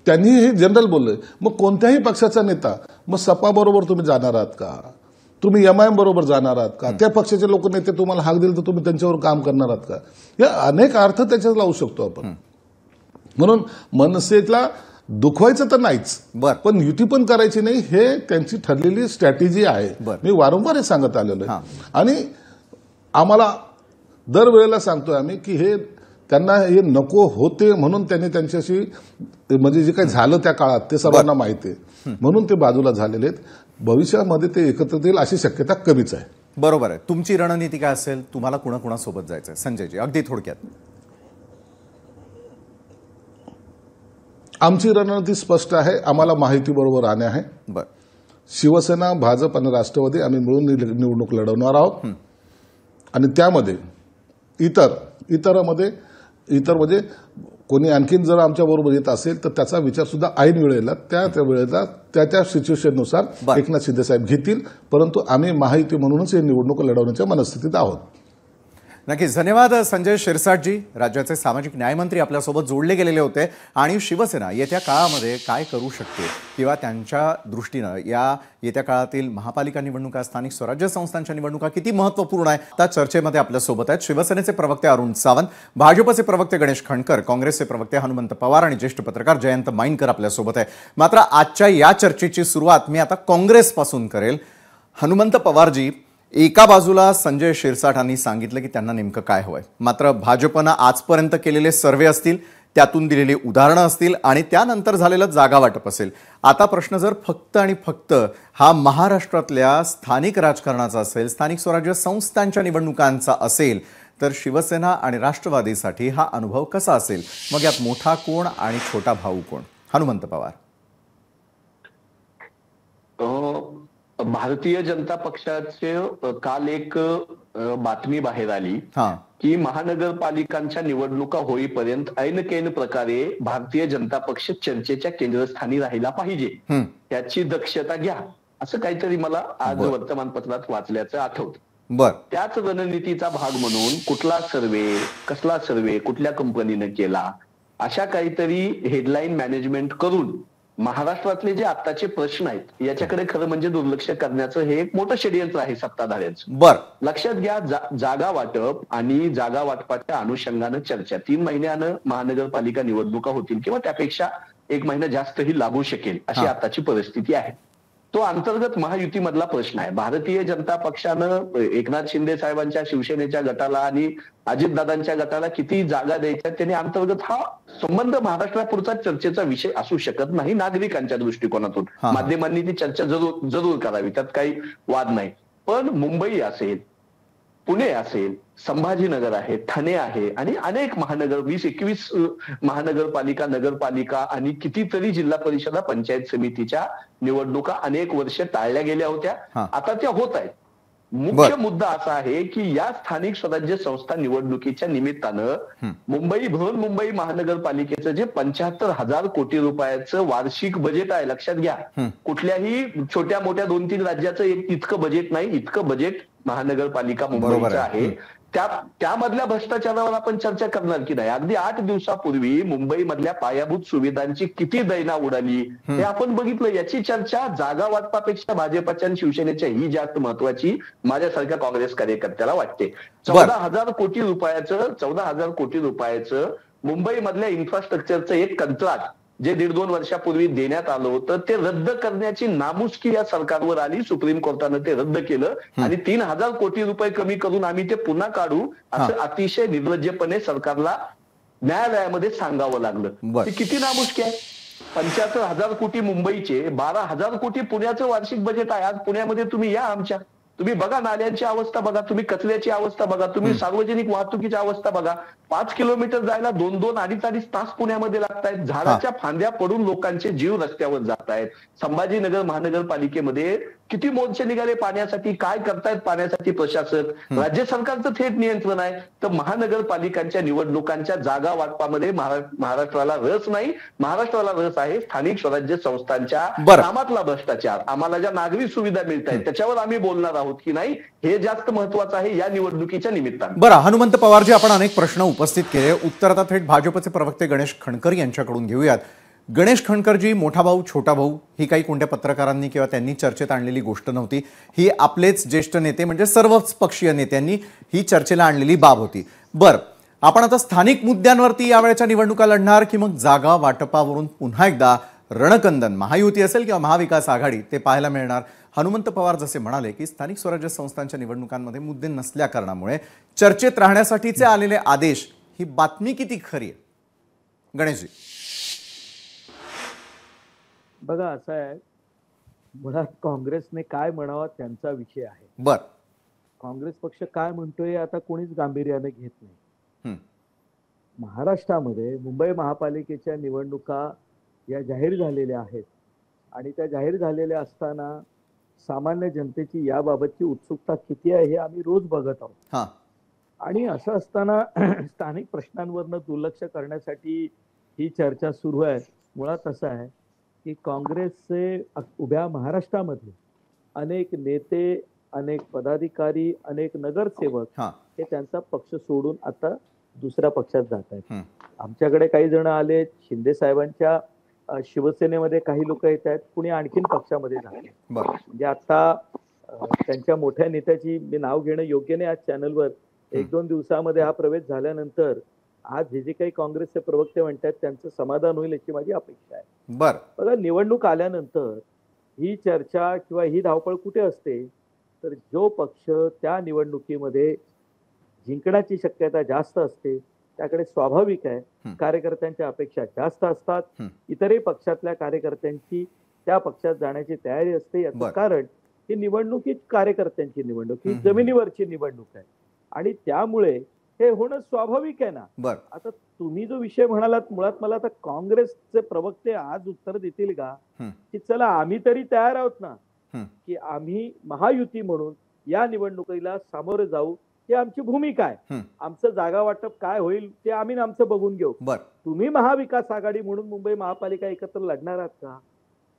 त्यांनी हे जनरल बोललंय. मग कोणत्याही पक्षाचा नेता, मग सपा बरोबर तुम्ही जाणार आहात का? तुम्ही एमआयएम बरोबर जाणार आहात का? त्या पक्षाचे लोक नेते तुम्हाला हाक दिले तर तुम्ही त्यांच्यावर काम करणार आहात का? या अनेक अर्थ त्याच्यात लावू शकतो आपण. म्हणून मनसेला दुखवायचं तर नाहीच, पण युती पण करायची नाही, हे त्यांची ठरलेली स्ट्रॅटेजी आहे. मी वारंवार हे सांगत आलेलो आहे. आणि आम्हाला दरवेळेला सांगतोय आम्ही की हे त्यांना हे नको होते, म्हणून त्यांनी त्यांच्याशी म्हणजे जे काही झालं त्या काळात ते सर्वांना माहिती आहे, म्हणून ते बाजूला झालेले आहेत. भविष्यामध्ये ते एकत्र येईल अशी शक्यता कमीच आहे. बरोबर आहे. तुमची रणनीती काय असेल? तुम्हाला कुणाकुणासोबत जायचं? संजयजी, अगदी थोडक्यात. आमची रणनीती स्पष्ट आहे. आम्हाला माहिती बरोबर राहणे आहे. शिवसेना, भाजप आणि राष्ट्रवादी आम्ही मिळून निवडणूक लढवणार आहोत. आणि त्यामध्ये इतर म्हणजे कोणी आणखीन जर आमच्या बरोबर येत असेल तर त्याचा विचार सुद्धा ऐन वेळेला त्या सिच्युएशननुसार एकनाथ शिंदे साहेब घेतील. परंतु आम्ही महायुती म्हणूनच हे निवडणूक लढवण्याच्या मनस्थितीत आहोत. नक्कीच. धन्यवाद संजय शिरसाटजी. राज्याचे सामाजिक न्यायमंत्री आपल्यासोबत जोडले गेलेले होते. आणि शिवसेना येत्या काळामध्ये काय करू शकते किंवा त्यांच्या दृष्टीनं या येत्या काळातील महापालिका निवडणुका, स्थानिक स्वराज्य संस्थांच्या निवडणुका किती महत्त्वपूर्ण आहे, त्या चर्चेमध्ये आपल्यासोबत आहेत शिवसेनेचे प्रवक्ते अरुण सावंत, भाजपचे प्रवक्ते गणेश खंडकर, काँग्रेसचे प्रवक्ते हनुमंत पवार आणि ज्येष्ठ पत्रकार जयंत माईनकर आपल्यासोबत आहे. मात्र आजच्या या चर्चेची सुरुवात मी आता काँग्रेसपासून करेल. हनुमंत पवारजी, एका बाजूला संजय शिरसाटांनी सांगितलं की त्यांना नेमकं काय हवंय, मात्र भाजपनं आजपर्यंत केलेले सर्वे असतील, त्यातून दिलेली उदाहरणं असतील आणि त्यानंतर झालेलं जागा वाटप असेल. आता प्रश्न जर फक्त आणि फक्त हा महाराष्ट्रातल्या स्थानिक राजकारणाचा असेल, स्थानिक स्वराज्य संस्थांच्या निवडणुकांचा असेल, तर शिवसेना आणि राष्ट्रवादीसाठी हा अनुभव कसा असेल? मग यात मोठा कोण आणि छोटा भाऊ कोण? हनुमंत पवार. भारतीय जनता पक्षाचे काल एक बातमी बाहेर आली की महानगरपालिकांच्या निवडणुका होईपर्यंत ऐनकेन प्रकारे भारतीय जनता पक्ष चर्चेच्या केंद्रस्थानी राहिला पाहिजे, त्याची दक्षता घ्या, असं काहीतरी मला आज वर्तमानपत्रात वाचल्याचं आठवतं. त्याच रणनीतीचा भाग म्हणून कुठला सर्वे, कसला सर्वे, कुठल्या कंपनीनं केला, अशा काहीतरी हेडलाईन मॅनेजमेंट करून महाराष्ट्रातले जे आत्ताचे प्रश्न आहेत याच्याकडे खरं म्हणजे दुर्लक्ष करण्याचं हे एक मोठं षडयंत्र आहे सत्ताधाऱ्यांचं. लक्षात घ्या, जागा वाटप आणि जागा वाटपाच्या अनुषंगानं चर्चा 3 महिन्यानं महानगरपालिका निवडणुका होतील किंवा त्यापेक्षा 1 महिना जास्तही लागू शकेल अशी आताची परिस्थिती आहे. तो अंतर्गत महायुतीमधला प्रश्न आहे. भारतीय जनता पक्षानं एकनाथ शिंदे साहेबांच्या शिवसेनेच्या गटाला आणि अजितदादांच्या गटाला किती जागा द्यायच्या त्यांनी अंतर्गत हा संबंध महाराष्ट्रापुरता चर्चेचा विषय असू शकत नाही नागरिकांच्या दृष्टिकोनातून. माध्यमांनी ती चर्चा जरूर करावी, त्यात काही वाद नाही. पण मुंबई असेल, पुणे असेल, संभाजीनगर आहे, ठाणे आहे आणि अनेक महानगर 20-21 महानगरपालिका, नगरपालिका आणि कितीतरी जिल्हा परिषदा, पंचायत समितीच्या निवडणुका अनेक वर्ष टाळल्या गेल्या होत्या. आता त्या होत आहेत. मुख्य मुद्दा असा आहे की या स्थानिक स्वराज्य संस्था निवडणुकीच्या निमित्तानं मुंबई महानगरपालिकेचं जे 75,000 कोटी रुपयाचं वार्षिक बजेट आहे, लक्षात घ्या, कुठल्याही छोट्या मोठ्या 2-3 राज्याचं इतकं बजेट नाही, इतकं बजेट महानगरपालिका मुंबईचं आहे. त्यामधल्या भ्रष्टाचारावर आपण चर्चा करणार की नाही? अगदी 8 दिवसापूर्वी मुंबईमधल्या पायाभूत सुविधांची किती दैना उडाली हे आपण बघितलं. याची चर्चा जागा वाटपापेक्षा भाजपच्या आणि शिवसेनेच्या ही जास्त महत्वाची माझ्यासारख्या काँग्रेस कार्यकर्त्याला वाटते. 14,000 कोटी रुपयाचं मुंबईमधल्या इन्फ्रास्ट्रक्चरचं एक कंत्राट जे 1.5-2 वर्षापूर्वी देण्यात आलं होतं ते रद्द करण्याची नामुष्की या सरकारवर आली. सुप्रीम कोर्टानं ते रद्द केलं आणि 3,000 कोटी रुपये कमी करून आम्ही ते पुन्हा काढू असं अतिशय निर्लज्जपणे सरकारला न्यायालयामध्ये सांगावं लागलं. ती किती नामुष्की आहे? 75,000 कोटी मुंबईचे, 12,000 कोटी पुण्याचं वार्षिक बजेट आहे. आज पुण्यामध्ये तुम्ही या आमच्या, तुम्ही बघा नाल्यांची अवस्था बघा, तुम्ही कचऱ्याची अवस्था बघा, तुम्ही सार्वजनिक वाहतुकीची अवस्था बघा. 5 किलोमीटर जायला 2-2, 2.5 तास पुण्यामध्ये लागतायत. झाडाच्या फांद्या पडून लोकांचे जीव रस्त्यावर जात आहेत. संभाजीनगर महानगरपालिकेमध्ये किती मोर्चे निघाले पाण्यासाठी, काय करतायत पाण्यासाठी प्रशासक? राज्य सरकारचं थेट नियंत्रण आहे. तर महानगरपालिकांच्या निवडणुकांच्या जागा वाटपामध्ये महाराष्ट्राला रस नाही. महाराष्ट्राला रस आहे स्थानिक स्वराज्य संस्थांच्या कामातला भ्रष्टाचार. आम्हाला ज्या नागरी सुविधा मिळत आहेत त्याच्यावर आम्ही बोलणार आहोत की नाही, हे जास्त महत्वाचं आहे या निवडणुकीच्या निमित्तानं. बरं, हनुमंत पवारजी, आपण अनेक प्रश्न उपस्थित केले. उत्तर आता थेट भाजपचे प्रवक्ते गणेश खणकर यांच्याकडून घेऊयात. गणेश खणकरजी, मोठा भाऊ छोटा भाऊ ही काही कोणत्या पत्रकारांनी किंवा त्यांनी चर्चेत आणलेली गोष्ट नव्हती. ही आपलेच ज्येष्ठ नेते म्हणजे सर्वच पक्षीय नेत्यांनी ही चर्चेला आणलेली बाब होती. बरं, आपण आता स्थानिक मुद्द्यांवरती यावेळेच्या निवडणुका लढणार की मग जागा वाटपावरून पुन्हा एकदा रणकंदन, महायुती असेल किंवा महाविकास आघाडी, ते पाहायला मिळणार? हनुमंत पवार जसे म्हणाले की स्थानिक स्वराज्य संस्थांच्या निवडणुकांमध्ये मुद्दे नसल्या कारणामुळे चर्चेत राहण्यासाठीचे आलेले आदेश, ही बातमी किती खरी आहे? गणेशजी, बघा, असं आहे, मुळात काँग्रेसने काय म्हणावं त्यांचा विषय आहे. बर, काँग्रेस पक्ष काय म्हणतोय आता कोणीच गांभीर्याने घेत नाही. महाराष्ट्रामध्ये मुंबई महापालिकेच्या निवडणुका या जाहीर झालेल्या आहेत आणि त्या जाहीर झालेल्या असताना सामान्य जनतेची याबाबतची उत्सुकता किती आहे हे आम्ही रोज बघत आहोत. आणि असं असताना स्थानिक प्रश्नांवरनं दुर्लक्ष करण्यासाठी ही चर्चा सुरू आहे. मुळात असं आहे की काँग्रेसचे उभ्या महाराष्ट्रामध्ये अनेक नेते, अनेक पदाधिकारी, अनेक नगरसेवक हे त्यांचा पक्ष सोडून आता दुसऱ्या पक्षात जात आहेत. आमच्याकडे काही जण आले, शिंदे साहेबांच्या शिवसेनेमध्ये काही लोक येत आहेत, कुणी आणखीन पक्षामध्ये झाले. म्हणजे आता त्यांच्या मोठ्या नेत्याची मी नाव घेणं योग्य नाही आज चॅनलवर. 1-2 दिवसामध्ये हा प्रवेश झाल्यानंतर आज जे काही काँग्रेसचे प्रवक्ते म्हणतात त्यांचं समाधान होईल याची माझी अपेक्षा आहे. बघा, निवडणूक आल्यानंतर ही चर्चा किंवा ही धावपळ कुठे असते, तर जो पक्ष त्या निवडणुकीमध्ये जिंकण्याची शक्यता जास्त असते त्याकडे स्वाभाविक आहे कार्यकर्त्यांच्या अपेक्षा जास्त असतात. इतरही पक्षातल्या कार्यकर्त्यांची त्या पक्षात जाण्याची तयारी असते. याचं कारण ही निवडणुकीत कार्यकर्त्यांची निवडणूक, ही जमिनीवरची निवडणूक आहे आणि त्यामुळे हे होणं स्वाभाविक आहे ना. आता तुम्ही जो विषय म्हणालात, मुळात मला आता काँग्रेसचे प्रवक्ते आज उत्तर देतील का की चला आम्ही तरी तयार आहोत ना, की आम्ही महायुती म्हणून या निवडणुकीला सामोरे जाऊ, ही आमची भूमिका आहे. आमचं जागा वाटप काय होईल ते आम्ही आमचं बघून घेऊ. तुम्ही महाविकास आघाडी म्हणून मुंबई महापालिका एकत्र लढणार आहात का?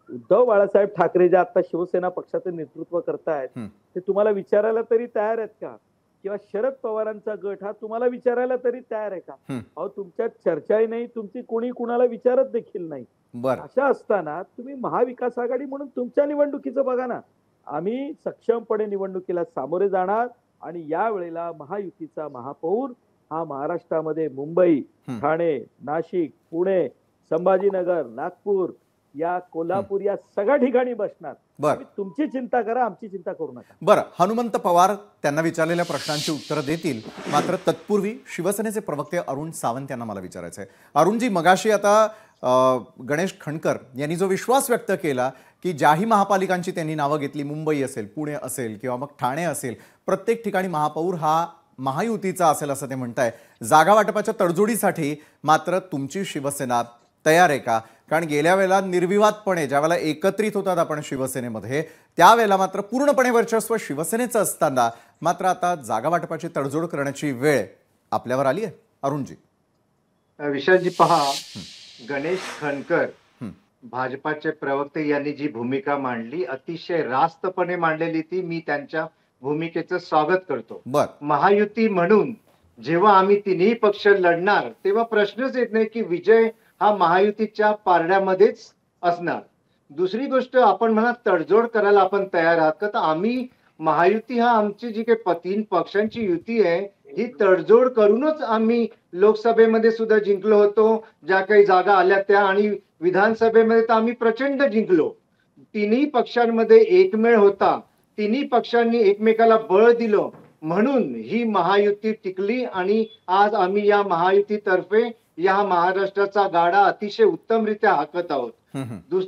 उद्धव बाळासाहेब ठाकरे जे आता शिवसेना पक्षाचं नेतृत्व करतायत ते तुम्हाला विचारायला तरी तयार आहेत का? किंवा शरद पवारांचा गट हा तुम्हाला विचारायला तरी तयार आहे का? अहो, तुमच्यात चर्चाही नाही, तुमची कोणी कुणाला विचारत देखील नाही. अशा असताना तुम्ही महाविकास आघाडी म्हणून तुमच्या निवडणुकीचं बघा ना. आम्ही सक्षमपणे निवडणुकीला सामोरे जाणार आणि यावेळेला महायुतीचा महापौर हा महाराष्ट्रामध्ये मुंबई, ठाणे, नाशिक, पुणे, संभाजीनगर, नागपूर या कोल्हापूर या सगळ्या ठिकाणी बसणार. बरं, तुमची चिंता करा, आमची चिंता करू नका. बरं, हनुमंत पवार त्यांना विचारलेल्या प्रश्नांची उत्तरं देतील. मात्र तत्पूर्वी शिवसेनेचे प्रवक्ते अरुण सावंत यांना मला विचारायचं आहे. अरुणजी, मगाशी आता गणेश खणकर यांनी जो विश्वास व्यक्त केला की ज्याही महापालिकांची त्यांनी नावं घेतली, मुंबई असेल, पुणे असेल किंवा मग ठाणे असेल, प्रत्येक ठिकाणी महापौर हा महायुतीचा असेल असं ते म्हणताय. जागा वाटपाच्या तडजोडीसाठी मात्र तुमची शिवसेना तयार आहे का? कारण गेल्या वेळेला निर्विवादपणे ज्या वेळेला एकत्रित होतात आपण शिवसेनेमध्ये, त्यावेळेला मात्र पूर्णपणे वर्चस्व शिवसेनेचं असताना मात्र आता जागा वाटपाची तडजोड करण्याची वेळ आपल्यावर आली आहे. अरुणजी, विशालजी पहा, गणेश खणकर भाजपाचे प्रवक्ते यांनी जी भूमिका मांडली, अतिशय रास्तपणे मांडलेली, ती मी त्यांच्या भूमिकेचं स्वागत करतो. महायुती म्हणून जेव्हा आम्ही तिन्ही पक्ष लढणार तेव्हा प्रश्नच येत नाही की विजय हा महायुतीच्या पारड्यामध्येच असणार. दुसरी गोष्ट, आपण म्हणा तडजोड करायला आपण तयार आहात का? तर आम्ही महायुती हा आमची जी काही तीन पक्षांची युती आहे ही तडजोड करूनच आम्ही लोकसभेमध्ये सुद्धा जिंकलो होतो, ज्या काही जागा आल्या त्या, आणि विधानसभेमध्ये तर आम्ही प्रचंड जिंकलो. तिन्ही पक्षांमध्ये एकमेळ होता, तिन्ही पक्षांनी एकमेकाला बळ दिलं, म्हणून ही महायुती टिकली आणि आज आम्ही या महायुतीतर्फे या महाराष्ट्राचा गाडा अतिशय उत्तमरित्या हाकत आहोत.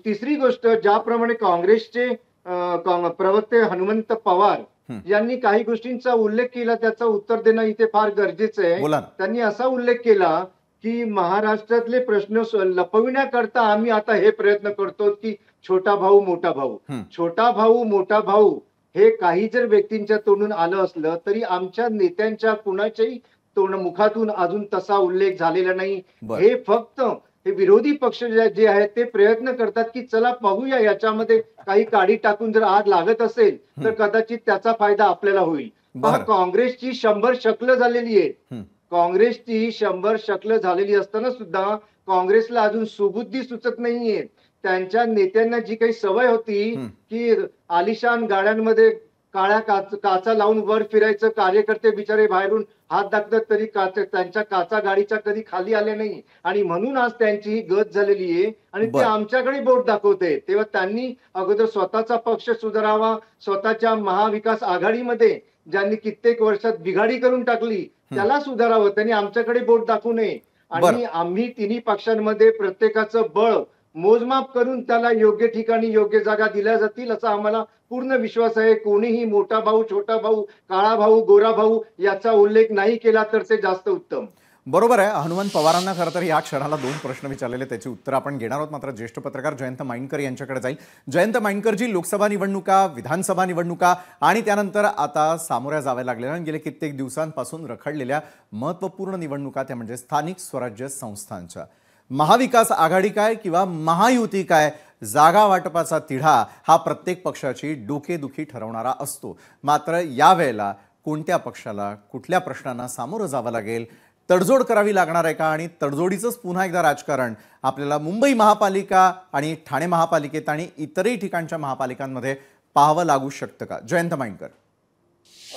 तिसरी गोष्ट, ज्याप्रमाणे काँग्रेसचे प्रवक्ते हनुमंत पवार यांनी काही गोष्टींचा उल्लेख केला, त्याचं उत्तर देणं इथे फार गरजेचं आहे. त्यांनी असा उल्लेख केला की महाराष्ट्रातले प्रश्न लपविण्याकरता आम्ही आता हे प्रयत्न करतो की छोटा भाऊ मोठा भाऊ. छोटा भाऊ मोठा भाऊ हे काही जर व्यक्तींच्या तोंडून आलं असलं तरी आमच्या नेत्यांच्या कुणाच्याही मुखातून अजून तसा उल्लेख झालेला नाही. हे फक्त हे विरोधी पक्ष जे आहेत ते प्रयत्न करतात की चला पाहूया, याच्यामध्ये काही काडी टाकून जर आग लागत असेल तर कदाचित त्याचा फायदा आपल्याला होईल. काँग्रेसची 100 शकलं झालेली आहे. काँग्रेसची 100 शकलं झालेली असताना सुद्धा काँग्रेसला अजून सुबुद्धी सुचत नाहीये. त्यांच्या नेत्यांना जी काही सवय होती की आलिशान गाड्यांमध्ये काळ्या काचा लावून वर फिरायचं, कार्यकर्ते बिचारे बाहेरून हात दाखतात तरी त्यांच्या काचा गाडीच्या कधी खाली आल्या नाही, आणि म्हणून आज त्यांची ही गत झालेली आहे आणि ते आमच्याकडे बोट दाखवते. तेव्हा त्यांनी अगोदर स्वतःचा पक्ष सुधारावा, स्वतःच्या महाविकास आघाडीमध्ये ज्यांनी कित्येक वर्षात बिघाडी करून टाकली त्याला सुधारावं, त्यांनी आमच्याकडे बोट दाखवू नये. आणि आम्ही तिन्ही पक्षांमध्ये प्रत्येकाचं बळ मोजमाप करून त्याला योग्य ठिकाणी योग्य जागा दिल्या जातील असा आम्हाला पूर्ण विश्वास आहे. कोणीही मोठा भाऊ, छोटा भाऊ, काळा भाऊ, गोरा भाऊ याचा उल्लेख नाही केला तर ते जास्त उत्तम. बरोबर आहे. हनुमंत पवारांना खरं तर या क्षणाला 2 प्रश्न विचारलेले, त्याची उत्तर आपण घेणार आहोत. मात्र ज्येष्ठ पत्रकार जयंत माइंडकर यांच्याकडे जाईल. जयंत माइंडकरजी, लोकसभा निवडणुका, विधानसभा निवडणुका आणि त्यानंतर आता सामोऱ्या जाव्या लागलेल्या गेल्या कित्येक दिवसांपासून रखडलेल्या महत्त्वपूर्ण निवडणुका, त्या म्हणजे स्थानिक स्वराज्य संस्थांच्या. महाविकास आघाडी काय किंवा महायुती काय, जागा वाटपाचा तिढा हा प्रत्येक पक्षाची डोकेदुखी ठरवणारा असतो. मात्र यावेळेला कोणत्या पक्षाला कुठल्या प्रश्नांना सामोरं जावं लागेल, तडजोड करावी लागणार आहे का, आणि तडजोडीचंच पुन्हा एकदा राजकारण आपल्याला मुंबई महापालिका आणि ठाणे महापालिकेत आणि इतरही ठिकाणच्या महापालिकांमध्ये पाहावं लागू शकतं का? जयंत माइंडकर,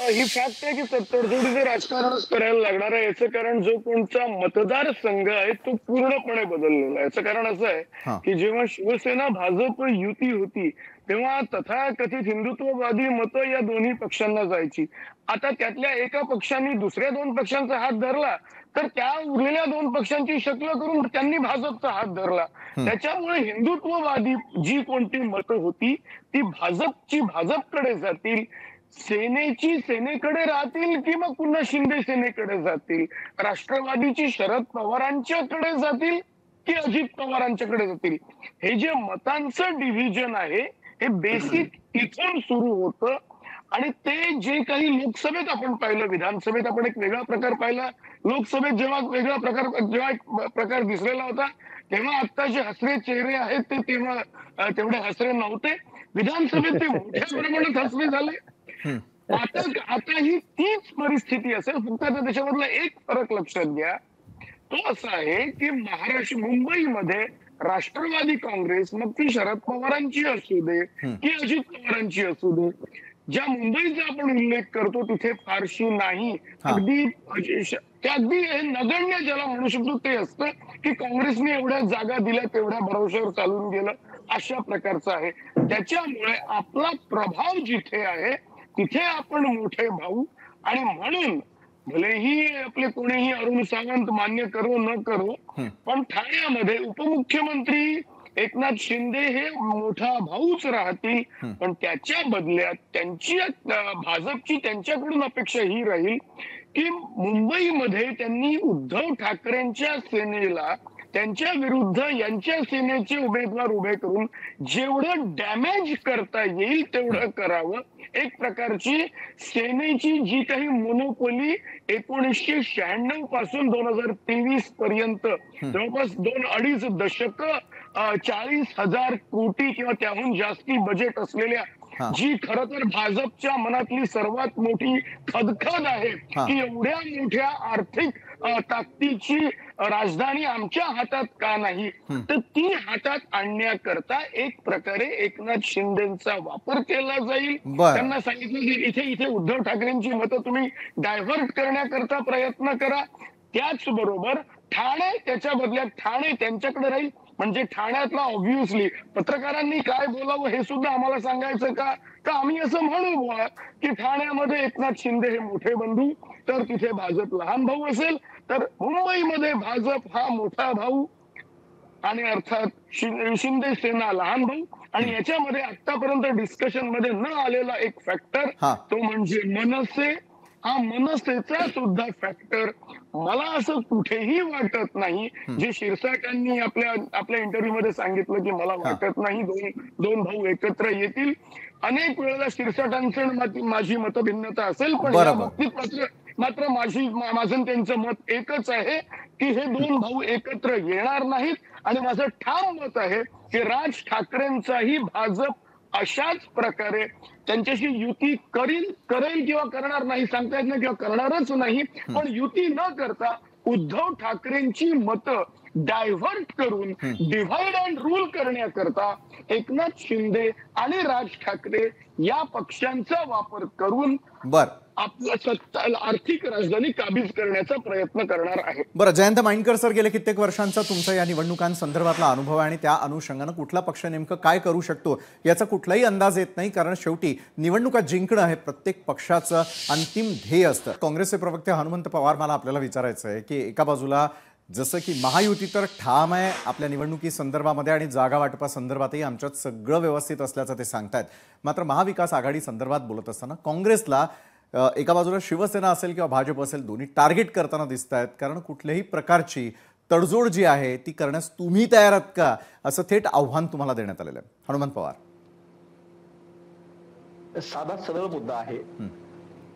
ही फॅक्ट आहे की तडजोडीचं राजकारणच करायला लागणार आहे. याचं कारण जो कोणता मतदारसंघ आहे तो पूर्णपणे बदललेला आहे. याचं कारण असं आहे की जेव्हा शिवसेना भाजप युती होती तेव्हा तथाकथित हिंदुत्ववादी मतं या दोन्ही पक्षांना जायची. आता त्यातल्या एका पक्षांनी दुसऱ्या 2 पक्षांचा हात धरला तर त्या उरलेल्या 2 पक्षांची शक्ल करून त्यांनी भाजपचा हात धरला. त्याच्यामुळे हिंदुत्ववादी जी कोणती मतं होती ती भाजपकडे जातील, सेनेची सेनेकडे राहतील किंवा पुन्हा शिंदे सेनेकडे जातील, राष्ट्रवादीची शरद पवारांच्याकडे जातील की अजित पवारांच्याकडे जातील. हे जे मतांचं डिव्हिजन आहे हे बेसिक इथून सुरू होतं. आणि ते जे काही लोकसभेत आपण पाहिलं, विधानसभेत आपण एक वेगळा प्रकार पाहिला, लोकसभेत जेव्हा एक प्रकार दिसलेला होता तेव्हा आता जे हसरे चेहरे आहेत ते तेव्हा तेवढे हसरे नव्हते. विधानसभेत ते मोठ्या प्रमाणात हसरे झाले. आता ही तीच परिस्थिती असेल, फक्त आता त्याच्यामधला एक फरक लक्षात घ्या, तो असा आहे की मुंबईमध्ये राष्ट्रवादी काँग्रेस, मग ती शरद पवारांची असू दे की अजित पवारांची असू दे, ज्या मुंबईचा आपण उल्लेख करतो तिथे फारशी नाही. अगदी नगण्य ज्याला म्हणू शकतो ते असतं की काँग्रेसने एवढ्या जागा दिल्या तेवढ्या भरवशावर चालून गेलं. अशा प्रकारचा आहे. त्याच्यामुळे आपला प्रभाव जिथे आहे तिथे आपण मोठे भाऊ, आणि म्हणून भलेही आपले कोणीही अरुण सावंत मान्य करो न करो, पण ठाण्यामध्ये उपमुख्यमंत्री एकनाथ शिंदे हे मोठा भाऊच राहतील. पण त्याच्या बदल्यात त्यांची भाजपची त्यांच्याकडून अपेक्षा ही राहील की मुंबईमध्ये त्यांनी उद्धव ठाकरेंच्या सेनेला त्यांच्या विरुद्ध यांच्या सेनेचे उमेदवार उभे करून जेवढं डॅमेज करता येईल तेवढं करावं. एक प्रकारची सेनेची जी काही मोनोपोली 1996 पासून 2023 पर्यंत जवळपास 2-2.5 दशक 40,000 कोटी किंवा त्याहून जास्ती बजेट असलेल्या जी खरं तर भाजपच्या मनातली सर्वात मोठी खदखद आहे की एवढ्या मोठ्या आर्थिक ताकदीची राजधानी आमच्या हातात का नाही, तर ती हातात आणण्याकरता एक प्रकारे एकनाथ शिंदेचा वापर केला जाईल. त्यांना सांगितलं की इथे इथे उद्धव ठाकरेंची मतं तुम्ही डायव्हर्ट करण्याकरता प्रयत्न करा. त्याचबरोबर ठाणे त्याच्या बदल्यात ठाणे त्यांच्याकडे राहील. म्हणजे ठाण्यातला ऑब्व्हियसली पत्रकारांनी काय बोलावं हे सुद्धा आम्हाला सांगायचं का आम्ही असं म्हणू बुवा की ठाण्यामध्ये एकनाथ शिंदे हे मोठे बंधू, तर तिथे भाजप लहान भाऊ असेल, तर मुंबईमध्ये भाजप हा मोठा भाऊ आणि अर्थात शिंदे सेना लहान भाऊ. आणि याच्यामध्ये आतापर्यंत डिस्कशन मध्ये न आलेला एक फॅक्टर तो म्हणजे मनसे. हा मनसेचा सुद्धा फॅक्टर मला असं कुठेही वाटत नाही. जे शिरसाटांनी आपल्या इंटरव्ह्यू मध्ये सांगितलं की मला वाटत नाही दोन भाऊ एकत्र येतील. अनेक वेळेला शिरसाटांचं माझी मतभिन्नता असेल, पण या बाबतीत मात्र माझं त्यांचं मत एकच आहे की हे 2 भाऊ एकत्र येणार नाहीत. आणि माझं ठाम मत आहे की राज ठाकरेंचाही भाजप अशाच प्रकारे त्यांच्याशी युती करेल किंवा करणार नाही सांगता येत नाही, किंवा करणारच नाही, पण युती न करता उद्धव ठाकरेंची मतं डायव्हर्ट करून डिव्हाइड अँड रूल करण्याकरता एकनाथ शिंदे आणि राज ठाकरे या पक्षांचा वापर करून आपल्या आर्थिक राजधानी काबीज करण्याचा प्रयत्न करणार आहे. बरं, जयंत माइंडकर सर, गेले कित्येक वर्षांचा तुमचा या निवडणुकांसंदर्भातला अनुभव आहे आणि त्या अनुषंगानं कुठला पक्ष नेमकं काय करू शकतो याचा कुठलाही अंदाज येत नाही, कारण शेवटी निवडणुका जिंकणं हे प्रत्येक पक्षाचं अंतिम ध्येय असतं. काँग्रेसचे प्रवक्ते हनुमंत पवार, मला आपल्याला विचारायचं आहे की एका बाजूला जसं की महायुती तर ठाम आहे आपल्या निवडणुकी संदर्भामध्ये आणि जागा वाटपा संदर्भातही आमच्यात सगळं व्यवस्थित असल्याचं ते सांगतायत, मात्र महाविकास आघाडी संदर्भात बोलत असताना काँग्रेसला एका बाजूला शिवसेना असेल किंवा भाजप असेल दोन्ही टार्गेट करताना दिसत आहेत, कारण कुठल्याही प्रकारची तडजोड जी आहे ती करण्यास तुम्ही तयार आहात का, असं थेट आव्हान तुम्हाला देण्यात आलेलं आहे. हनुमंत पवार, साधा सरळ मुद्दा आहे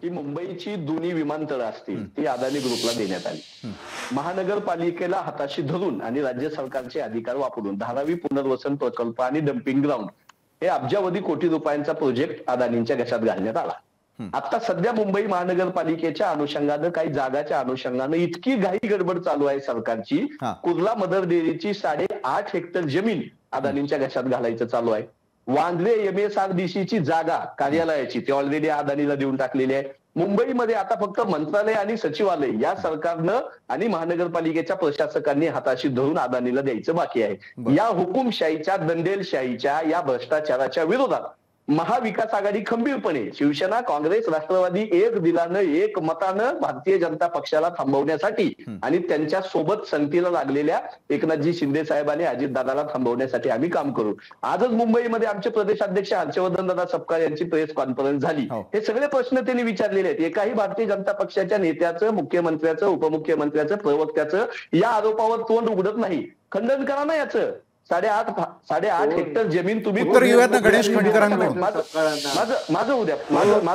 की मुंबईची दोन्ही विमानतळं असतील ती अदानी ग्रुपला देण्यात आली. महानगरपालिकेला हाताशी धरून आणि राज्य सरकारचे अधिकार वापरून धारावी पुनर्वसन प्रकल्प आणि डम्पिंग ग्राउंड हे अब्जावधी कोटी रुपयांचा प्रोजेक्ट अदानींच्या घशात घालण्यात आला. आता सध्या मुंबई महानगरपालिकेच्या अनुषंगानं काही जागाच्या अनुषंगानं इतकी घाई गडबड चालू आहे सरकारची. कुर्ला मदर डेअरीची 8.5 हेक्टर जमीन अदानींच्या घशात घालायचं चालू आहे. वांद्रे MSRDCची जागा कार्यालयाची ते ऑलरेडी अदानीला देऊन टाकलेली आहे. मुंबईमध्ये आता फक्त मंत्रालय आणि सचिवालय या सरकारनं आणि महानगरपालिकेच्या प्रशासकांनी हाताशी धरून अदानीला द्यायचं बाकी आहे. या हुकुमशाहीच्या, दंडेलशाहीच्या, या भ्रष्टाचाराच्या विरोधात महाविकास आघाडी खंबीरपणे शिवसेना, काँग्रेस, राष्ट्रवादी एक दिलानं एक मतानं भारतीय जनता पक्षाला थांबवण्यासाठी आणि त्यांच्या सोबत संगतीला लागलेल्या एकनाथजी शिंदे साहेब आणि अजितदादाला थांबवण्यासाठी आम्ही काम करू. आजच मुंबईमध्ये आमचे प्रदेशाध्यक्ष हर्षवर्धन दादा सपकाळ यांची प्रेस कॉन्फरन्स झाली. हे सगळे प्रश्न त्यांनी विचारलेले आहेत. एकाही भारतीय जनता पक्षाच्या नेत्याचं, मुख्यमंत्र्याचं, उपमुख्यमंत्र्याचं, प्रवक्त्याचं या आरोपावर तोंड उघडत नाही. खंडन करा ना याचं. 8.5 हेक्टर जमीन तुम्ही उत्तर घेऊयात ना गणेश खंडकरांकडून. माझं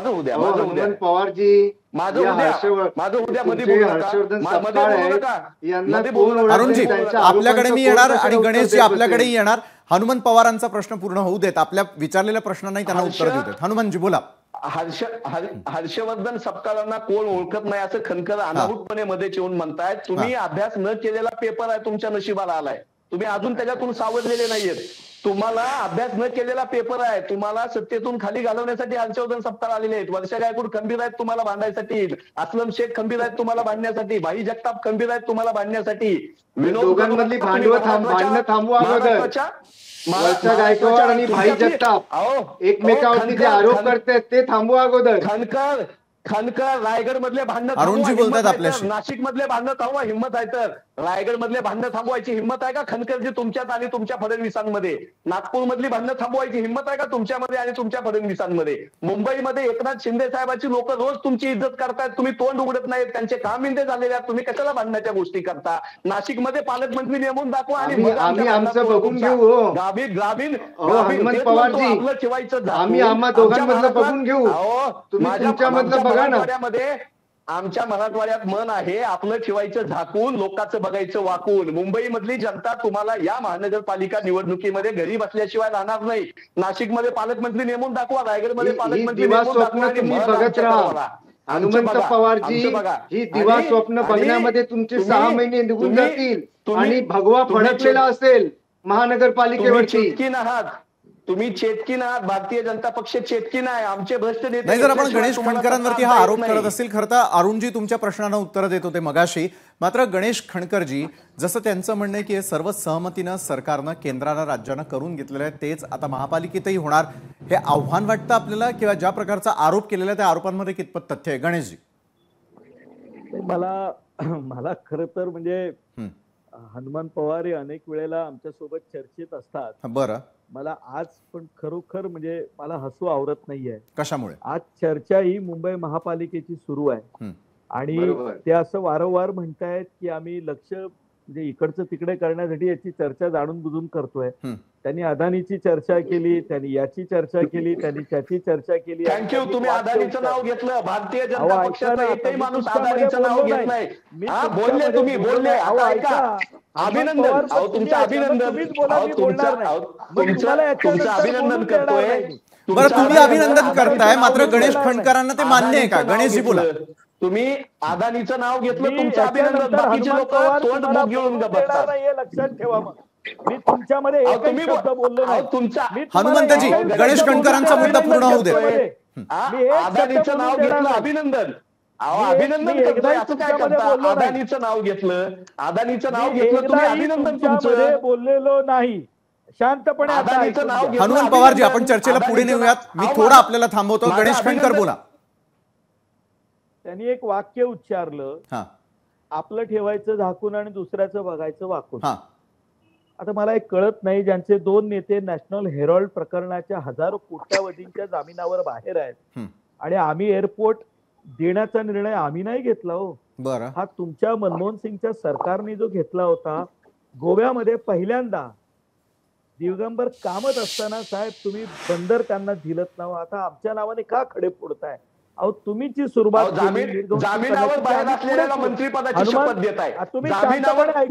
उद्या पवारजी अरुणजी आपल्याकडे मी येणार आणि गणेशजी आपल्याकडेही येणार. हनुमंत पवारांचा प्रश्न पूर्ण होऊ देत, आपल्या विचारलेल्या प्रश्नांनाही त्यांना उत्तर देऊ देत. हनुमंतजी बोला. हर्षवर्धन सपकाळांना कोण ओळखत नाही असं खनकर अनाहूतपणे मध्ये येऊन म्हणतायत. तुम्ही अभ्यास न केलेला पेपर आहे तुमच्या नशिबाला आलाय. तुम्ही अजून त्याच्यातून सावरलेले नाहीयेत. तुम्हाला अभ्यास न केलेला पेपर आहे. तुम्हाला सत्तेतून खाली घालवण्यासाठी हर्षवर्धन सपकाळ आलेले आहेत. वर्षा गायकवाड खंबीर आहेत तुम्हाला भांडायसाठी. असलम शेख खंबीर आहेत तुम्हाला भांडण्यासाठी. भाई जगताप खंबीर आहेत तुम्हाला भांडण्यासाठी. दोघांमधली भांडणं थांबवा अगोदर. वर्षा गायकवाड आणि भाई जगताप एकमेकावरती जे आरोप करतात ते थांबवा अगोदर. खनकर रायगड मधले भांडण अरुणजी बोलतात आपल्याशी. नाशिक मधले भांडण थांबवा हिंमत आहे तर. रायगड मधले भांडण थांबवायची हिंमत आहे का खनकरजी तुमच्यात आणि तुमच्या फडणवीसांमध्ये? नागपूर मधली भांडणं थांबवायची हिंमत आहे का तुमच्यामध्ये आणि तुमच्या फडणवीसांमध्ये? मुंबईमध्ये एकनाथ शिंदे साहेबांची लोक रोज तुमची इज्जत करतायत. तुम्ही तोंड उघडत नाहीत. त्यांचे काम इंदे झालेले आहेत. तुम्ही कशाला भांडण्याच्या गोष्टी करता? नाशिकमध्ये पालकमंत्री नेमून दाखवा आणि आम्ही आमचं बघून घेऊ. ग्रामीण हेमंत पवारजी आपलं ठेवायचं. आम्ही आम्हा दोघांमधलं बघून घेऊ. तुम्ही तुमच्यामधलं बघा ना. आमच्या मराठवाड्यात मन आहे आपलं ठेवायचं झाकून लोकांचं बघायचं वाकून. मुंबईमधली जनता तुम्हाला या महानगरपालिका निवडणुकीमध्ये घरी बसल्याशिवाय राहणार नाही. नाशिकमध्ये पालकमंत्री नेमून दाखवा. रायगडमध्ये पालकमंत्री नेमून दाखवा. तुम्ही बघत राहा. हनुमंत पवारजी ही दिवा स्वप्न बघण्यामध्ये तुमचे 6 महिने निघून जातील आणि भगवा फडकलेला असेल महानगरपालिकेवरती. तुम्ही चेतकीन आहात. भारतीय जनता पक्ष चेतकीन आहे. आमचे भ्रष्ट नेते. नाही, जर आपण गणेश खणकरांवरती हा आरोप करत असेल, खरं तर अरुणजी तुमच्या प्रश्नांना उत्तर देत होते मगाशी. मात्र गणेश खणकरजी, जसं त्यांचं म्हणणं आहे की सर्व सहमतीनं सरकारनं केंद्राला राज्यानं करून घेतलेलं आहे, तेच आता महापालिकेतही होणार, हे आव्हान वाटतं आपल्याला? किंवा ज्या प्रकारचा आरोप केलेला त्या आरोपांमध्ये कितपत तथ्य आहे? गणेशजी, मला खरं तर म्हणजे हनुमान पवार हे अनेक वेळेला आमच्या सोबत चर्चेत असतात. बरं, मला आज पण खरोखर म्हणजे मला हसू आवरत नाहीये. कशामुळे? आज चर्चा ही मुंबई महापालिकेची सुरू आहे आणि ते असं वारंवार म्हणतायत की आम्ही लक्ष म्हणजे इकडचं तिकडे करण्यासाठी याची चर्चा जाणून बुजून करतोय. त्यांनी अदानीची चर्चा केली, त्यांनी याची चर्चा केली, त्यांनी त्याची चर्चा केली. थँक्यू. तुम्ही अदानीचं नाव घेतलं. भारतीय जनता पक्षाचा एकही माणूस अदानीचं नाव घेत नाही. बोलले तुम्ही, बोलले. ऐका, अभिनंदन. तुमचं अभिनंदन. तुमचं अभिनंदन करतोय. बरं, तुम्ही अभिनंदन करताय, मात्र गणेश खणकरांना ते मान्य आहे का? गणेशजी बोला. तुम्ही अदानीचं नाव घेतलं, तुमचं अभिनंदन. बाकीचे लोक तोंड मुख घेऊन बसतात. लक्षात ठेवा. मी तुमच्यामध्ये एकही शब्द बोललो नाही. हनुमंतजी, गणेश खणकरांचा मुद्दा पूर्ण होऊ दे. अदानीचं नाव घेतलं, अभिनंदन. अभिनंदन करतोय. असं काय करता? अदानीचं नाव घेतलं, अदानीचं नाव घेतलं, तुम्ही अभिनंदन तुमचं बोललेलो नाही. शांतपणे अदानीचं नाव घेतलं. हनुमंत पवारजी, आपण चर्चेला पुढे नेऊयात. मी थोडा आपल्याला थांबवतो. गणेश खणकर बोला. त्यांनी एक वाक्य उच्चारलं, आपलं ठेवायचं झाकून आणि दुसऱ्याचं बघायचं वाकून. आता मला एक कळत नाही, ज्यांचे 2 नेते नॅशनल हेरॉल्ड प्रकरणाच्या हजारो कोट्यावधींच्या जामिनावर बाहेर आहेत आणि आम्ही एअरपोर्ट देण्याचा निर्णय आम्ही नाही घेतला हो. बरं, हा तुमच्या मनमोहन सिंगच्या सरकारने जो घेतला होता. गोव्यामध्ये पहिल्यांदा दिगंबर कामत असताना साहेब तुम्ही बंदर त्यांना दिलत नाव. आता आमच्या नावाने का खडे फोडताय? अहो, तुम्हीची सुरुवात जामिनावर बाहेर असलेल्या मंत्रिपदाची शपथ देत आहे.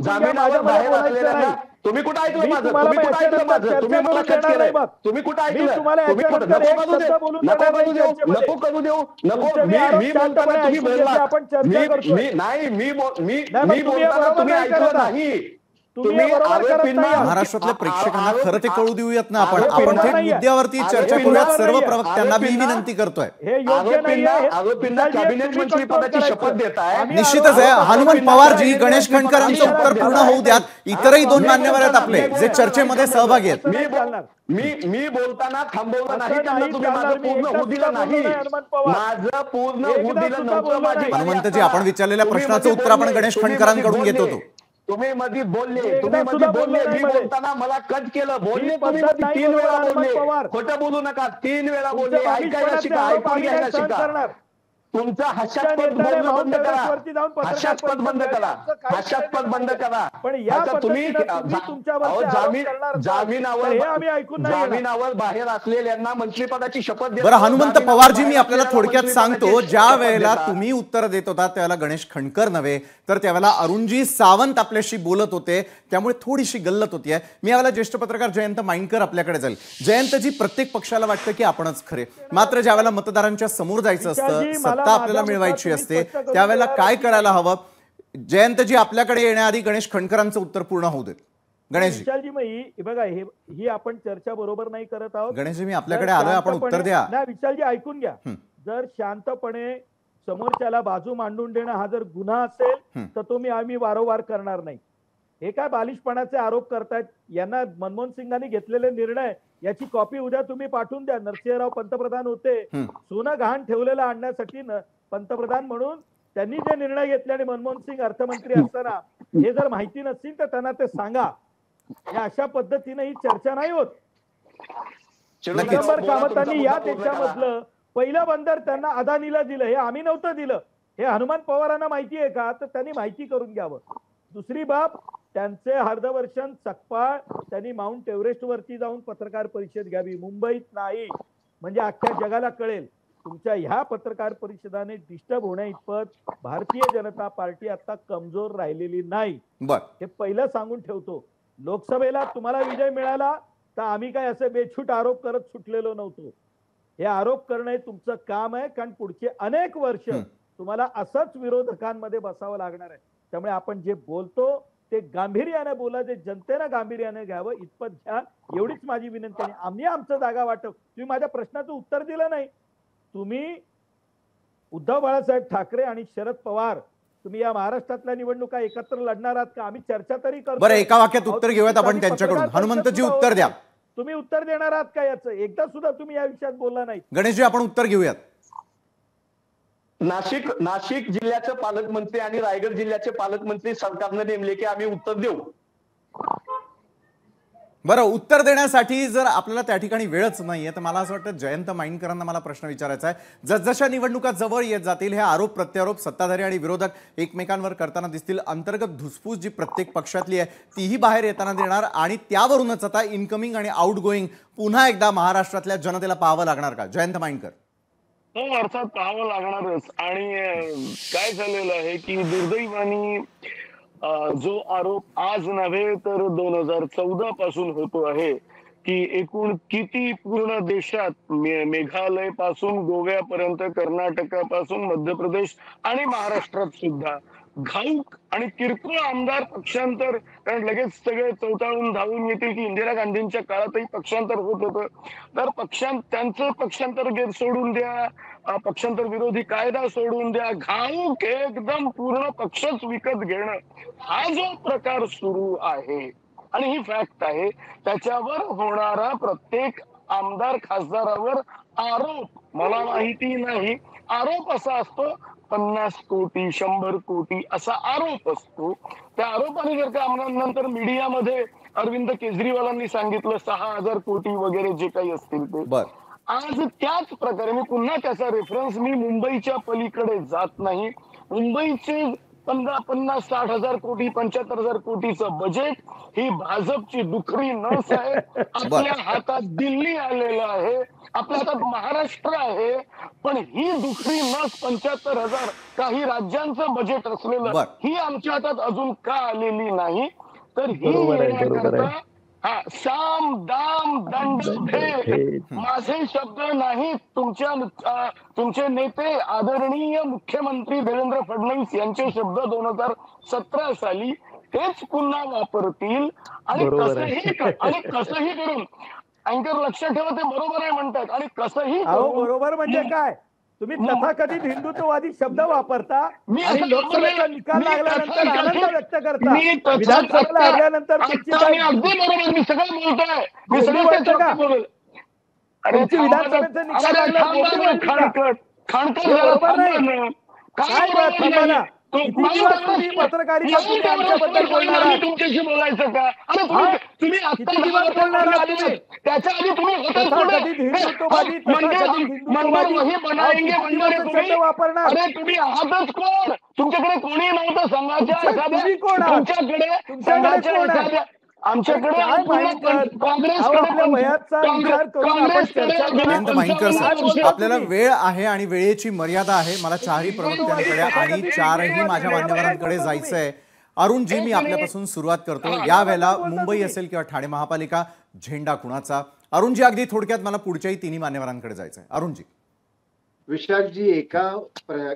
जामिनावर बाहेर असलेल्या. तुम्ही कुठं ऐकलं माझं? तुम्ही कुठं ऐकलं माझं? तुम्ही मला कट केलंय. तुम्ही कुठं ऐकलं? तुम्ही कुठं? नको करू देऊ. नको करू देऊ. नको. मी बोलताना तुम्ही बोलला. नाही, मी बोलताना तुम्ही ऐकलं नाही. महाराष्ट्रातल्या प्रेक्षकांना खरं ते कळू देऊयात ना. आपण थेट मुद्द्यावरती चर्चा करूयात. सर्व प्रवक्त्यांना मी विनंती करतोय. आरोपींना कॅबिनेट मंत्रीपदाची शपथ देत आहे. निश्चितच आहे. हनुमंत पवारजी, गणेश खणकरांचं उत्तर पूर्ण होऊ द्यात. इतरही 2 मान्यवर आहेत आपले जे चर्चेमध्ये सहभागी आहेत. मी बोलताना थांबवलं नाही. तुम्ही माझं पूर्ण होऊ दिलं नाही. माझं पूर्ण होऊ दिलं नव्हतं. हनुमंतजी, आपण विचारलेल्या प्रश्नाचं उत्तर आपण गणेश खणकरांकडून घेत होतो. तुम्ही मध्ये बोलले. मी बोलताना मला कट केलं. बोलले तुम्ही 3 वेळा बोलले. खोटं बोलू नका. 3 वेळा बोलले. ऐकायला शिका, ऐकून घ्यायला शिका. तुमचं हास्यास्पद बोलणं बंद करा. हास्यास्पद बंद करा. हास्यास्पद बंद करा. तुम्ही जामिनावर बाहेर असलेल्यांना मंत्रिपदाची शपथ देता. बरं हनुमंत पवारजी, मी आपल्याला थोडक्यात सांगतो. ज्या वेळेला तुम्ही उत्तर देत होता त्यावेळेला गणेश खणकर नव्हे तर त्यावेळेला अरुणजी सावंत आपल्याशी बोलत होते. त्यामुळे थोडीशी गल्लत होती आहे. मी यावेळेला ज्येष्ठ पत्रकार जयंत माइंडकर आपल्याकडे जाईल. जयंतजी, प्रत्येक पक्षाला वाटतं की आपणच खरे, मात्र ज्यावेळेला मतदारांच्या समोर जायचं असतं, सत्ता आपल्याला मिळवायची असते, त्यावेळेला काय करायला हवं? जयंतजी, आपल्याकडे येण्याआधी गणेश खणकरांचं उत्तर पूर्ण होऊ देत. गणेशजी विशालजी, मग ही बघा, ही आपण चर्चा बरोबर नाही करत आहोत. गणेशजी, मी आपल्याकडे आलोय, आपण उत्तर द्या. नाही विशालजी, ऐकून घ्या. जर शांतपणे समोरच्याला बाजू मांडून देणं हा जर गुन्हा असेल तर तो आम्ही वारंवार करणार नाही. हे काय बालिशपणाचे आरोप करतायत. यांना मनमोहन सिंगांनी घेतलेले निर्णय याची कॉपी उद्या तुम्ही पाठवून द्या. नरसिंहराव पंतप्रधान होते, सोनं गहाण ठेवलेलं आणण्यासाठी पंतप्रधान म्हणून त्यांनी जे निर्णय घेतले आणि मनमोहन सिंग अर्थमंत्री असताना हे जर माहिती नसतील तर त्यांना ते सांगा. या अशा पद्धतीने ही चर्चा नाही होत. चिदंबर कामतांनी या देशामधलं पहिलं बंदर त्यांना अदानीला दिलं, हे आम्ही नव्हतं दिलं. हे हनुमान पवारांना माहिती आहे का? तर त्यांनी माहिती करून घ्यावं. दुसरी बाब, त्यांचे अर्धवर्षण सकपाळ त्यांनी माउंट एव्हरेस्ट वरती जाऊन पत्रकार परिषद घ्यावी, मुंबईत नाही. म्हणजे अख्ख्या जगाला कळेल. तुमच्या ह्या पत्रकार परिषदाने डिस्टर्ब होण्या इतपत भारतीय जनता पार्टी आता कमजोर राहिलेली नाही. हे पहिलं सांगून ठेवतो. लोकसभेला तुम्हाला विजय मिळाला तर आम्ही काय असे बेछूट आरोप करत सुटलेलो नव्हतो. हे आरोप करणं हे तुमचं काम आहे, कारण पुढचे अनेक वर्ष तुम्हाला असंच विरोधकांमध्ये बसावं लागणार आहे. त्यामुळे आपण जे बोलतो ते गांभीर्याने बोला, जे जनतेनं गांभीर्याने घ्यावं इतपत घ्या, एवढीच माझी विनंती आहे. आम्ही आमचं जागा वाटप, तुम्ही माझ्या प्रश्नाचं उत्तर दिलं नाही. तुम्ही उद्धव बाळासाहेब ठाकरे आणि शरद पवार तुम्ही या महाराष्ट्रातल्या निवडणुका एकत्र लढणार आहात का? आम्ही चर्चा तरी करतो. बरं, एका वाक्यात उत्तर घेऊयात आपण त्यांच्याकडून. हनुमंतजी, उत्तर द्या. तुम्ही उत्तर देणार आहात का याचं? एकदा सुद्धा तुम्ही या विषयात बोलला नाही. गणेशजी, आपण उत्तर घेऊयात. नाशिक जिल्ह्याचे पालकमंत्री आणि रायगड जिल्ह्याचे पालकमंत्री सरकारने नेमले की आम्ही उत्तर देऊ. बरं, उत्तर देण्यासाठी जर आपल्याला त्या ठिकाणी वेळच नाहीये तर मला असं वाटतं जयंत माइंडकरांना मला प्रश्न विचारायचा आहे. जसजशा निवडणुका जवळ येत जातील हे आरोप प्रत्यारोप सत्ताधारी आणि विरोधक एकमेकांवर करताना दिसतील. अंतर्गत धुसफूस जी प्रत्येक पक्षातली आहे तीही बाहेर येताना दिसणार आणि त्यावरूनच आता इनकमिंग आणि आउट गोईंग पुन्हा एकदा महाराष्ट्रातल्या जनतेला पाहावं लागणार का? जयंत माइंडकर. हो, अर्थात पाहावं लागणारच. आणि काय झालेलं आहे की दुर्दैवानी जो आरोप आज नव्हे तर 2014 पासून होतो आहे की एकूण किती पूर्ण देशात मेघालय पासून गोव्यापर्यंत, कर्नाटकापासून मध्य प्रदेश आणि महाराष्ट्रात सुद्धा घाऊक आणि किरकोळ आमदार पक्षांतर, कारण लगेच सगळे चौताळून धावून येतील की इंदिरा गांधींच्या काळातही पक्षांतर होत होतं. तर त्यांचं पक्षांतर सोडून द्या, पक्षांतर विरोधी कायदा सोडून द्या, घाऊक एकदम पूर्ण पक्षच विकत घेणं हा जो प्रकार सुरू आहे आणि ही फॅक्ट आहे, त्याच्यावर होणारा प्रत्येक आमदार खासदारावर आरोप, मला माहिती नाही, आरोप असा असतो 50 कोटी 100 कोटी असा आरोप असतो. त्या आरोपाने जर का नंतर मीडियामध्ये अरविंद केजरीवालांनी सांगितलं 6000 कोटी वगैरे जे काही असतील ते, आज त्याच प्रकारे मी पुन्हा त्याचा रेफरन्स, मी मुंबईच्या पलीकडे जात नाही. मुंबईचे 50-60 कोटी 75,000 कोटीचं बजेट ही भाजपची दुखरी नस आहे. आपल्या हातात दिल्ली आलेलं आहे, आपल्या हातात महाराष्ट्र आहे, पण ही दुखरी नस 75,000 काही राज्यांचं बजेट असलेलं ही आमच्या हातात अजून का आलेली नाही? तर ही साम दाम दंड भेद माझे शब्द नाहीत, तुमचे नेते आदरणीय मुख्यमंत्री देवेंद्र फडणवीस यांचे शब्द 2017 साली तेच पुन्हा वापरतील. आणि कसंही करून अँकर लक्षात ठेवा, ते बरोबर आहे म्हणतात. आणि कसंही बरोबर म्हणजे काय? तुम्ही तथाकथित हिंदुत्ववादी शब्द वापरता आणि लोकसभेचा निकाल लागल्यानंतर आनंद व्यक्त करता, विधानसभेला हरल्यानंतर अगदी बरोबर, मी सगळं बोलतोय, मी सगळं बोलेल. तुमची विधानसभेचा निकाल लागला बरोबर नाही. काय पत्रकारिता तुमच्याशी बोलायचं का? तुम्ही त्याच्या आधी तुम्ही तुम्ही आहातच कोण? तुमच्याकडे कोणी नव्हतं संघाच्या एखाद्या आमच्याकडे आपल्याला वेळ आहे आणि वेळेची मर्यादा आहे. मला चारही प्रवक्त्यांकडे आणि चारही माझ्या मान्यवरांकडे जायचंय. अरुणजी, मी आपल्यापासून सुरुवात करतो. या वेळेला मुंबई असेल किंवा ठाणे महापालिका, झेंडा कुणाचा? अरुणजी, अगदी थोडक्यात मला पुढच्याही तिन्ही मान्यवरांकडे जायचंय. अरुणजी. विशालजी,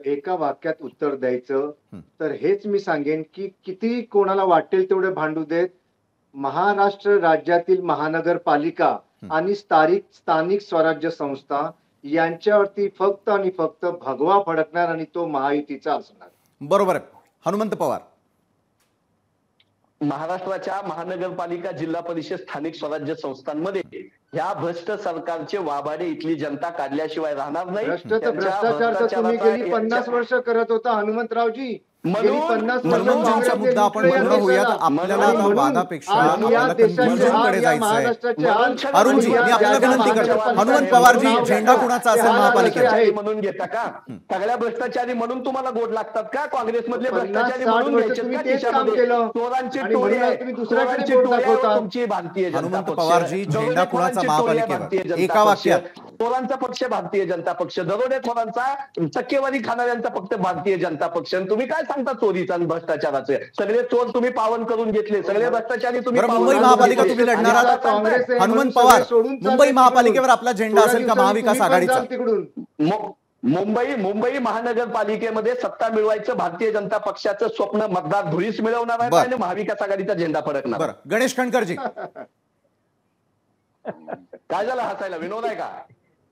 एका वाक्यात उत्तर द्यायचं तर हेच मी सांगेन की किती कोणाला वाटेल तेवढे भांडू देत, महाराष्ट्र राज्यातील महानगरपालिका आणि स्थानिक स्वराज्य संस्था यांच्यावरती फक्त आणि फक्त भगवा फडकणार आणि तो महायुतीचा असणार. बरोबर आहे. हनुमंत पवार, महाराष्ट्राच्या महानगरपालिका, जिल्हा परिषद, स्थानिक स्वराज्य संस्थांमध्ये ह्या भ्रष्ट सरकारचे वाभाडे इथली जनता काढल्याशिवाय राहणार नाही. भ्रष्टाचार तर तुम्ही गेली 50 वर्ष करत होता हनुमंतरावजी. मनोरंजनचा मुद्दा आपण पूर्ण होऊयात. आपल्याला आता वादापेक्षा आपल्याला कन्क्लुजनकडे जायचंय. अरुणजी, मी आपल्याला विनंती करतो, हनुमंत पवारजी, झेंडा कुणाचा असेल महापालिकेत म्हणून घेता का? सगळ्या भ्रष्टाचारी म्हणून तुम्हाला गोड लागतात का? काँग्रेसमधले भ्रष्टाचारी म्हणून चोरांची टोळी आहे, तुमची भारतीय जनता हनुमंत पक्ष. पवारजी, झेंडा कुणाचा महापालिकेवर? एका वाक्यात. चोरांचा पक्ष भारतीय जनता पक्ष, दरोडेखोरांचा, टक्केवारी खाणाऱ्यांचा पक्ष भारतीय जनता पक्ष. तुम्ही काय सांगता चोरीचा आणि भ्रष्टाचाराचे? सगळे चोर तुम्ही पावन करून घेतले, सगळे भ्रष्टाचारी तुम्ही. मुंबई महापालिका तुम्ही लढणार आहात हनुमंत पवार? मुंबई महापालिकेवर आपला झेंडा असेल का महाविकास आघाडीचा? मुंबई महानगरपालिकेमध्ये सत्ता मिळवायचं भारतीय जनता पक्षाचं स्वप्न मतदार धुळीस मिळवणार आहे आणि महाविकास आघाडीचा झेंडा फडकणार. बरं, गणेश खणकरजी, काय झालं हसायला? विनोद आहे का?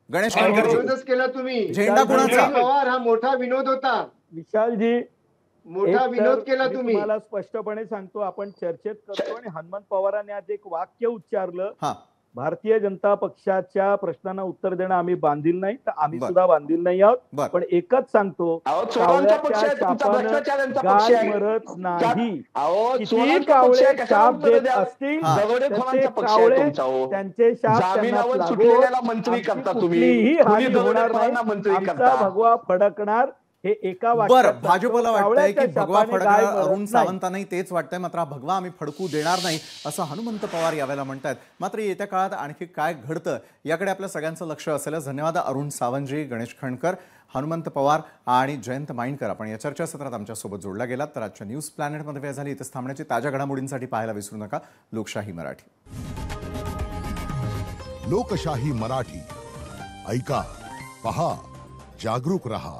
गणेश खणकरजी, विनोदच केला तुम्ही. झेंडा कुणाचा? पवार हा मोठा विनोद होता. विशालजी, मोठा विनोद केला तुम्ही. मला स्पष्टपणे सांगतो, आपण चर्चेत करतो आणि हनुमंत पवारांनी आज एक वाक्य उच्चारलं, भारतीय जनता पक्षाच्या प्रश्नांना उत्तर देणं आम्ही बांधील नाही, तर आम्ही सुद्धा बांधील नाही आहोत. पण एकच सांगतो, गाय मरत नाही. किती कावळे शाप देत असतील त्यांचे शाप मंत्री करता तुम्ही, कुठलीही हानी होणार नाही. आमचा भगवा फडकणार. हे एका बरं, भाजपला वाटतंय की भगवा फडकणार, अरुण सावंतांनाही तेच वाटतंय, मात्र भगवा आम्ही फडकू देणार नाही असं हनुमंत पवार यावेळेला म्हणतात. मात्र येत्या काळात आणखी काय घडतं याकडे आपल्या सगळ्यांचं लक्ष असेलच. धन्यवाद अरुण सावंतजी, गणेश खणकर, हनुमंत पवार आणि जयंत माइंडकर. आपण या चर्चासत्रात आमच्यासोबत जोडला गेलात. तर आजच्या न्यूज प्लॅनेटमध्ये वेळ झाली. इथेच थांबण्याची. ताज्या घडामोडींसाठी पाहायला विसरू नका लोकशाही मराठी. लोकशाही मराठी ऐका, पहा, जागरूक रहा.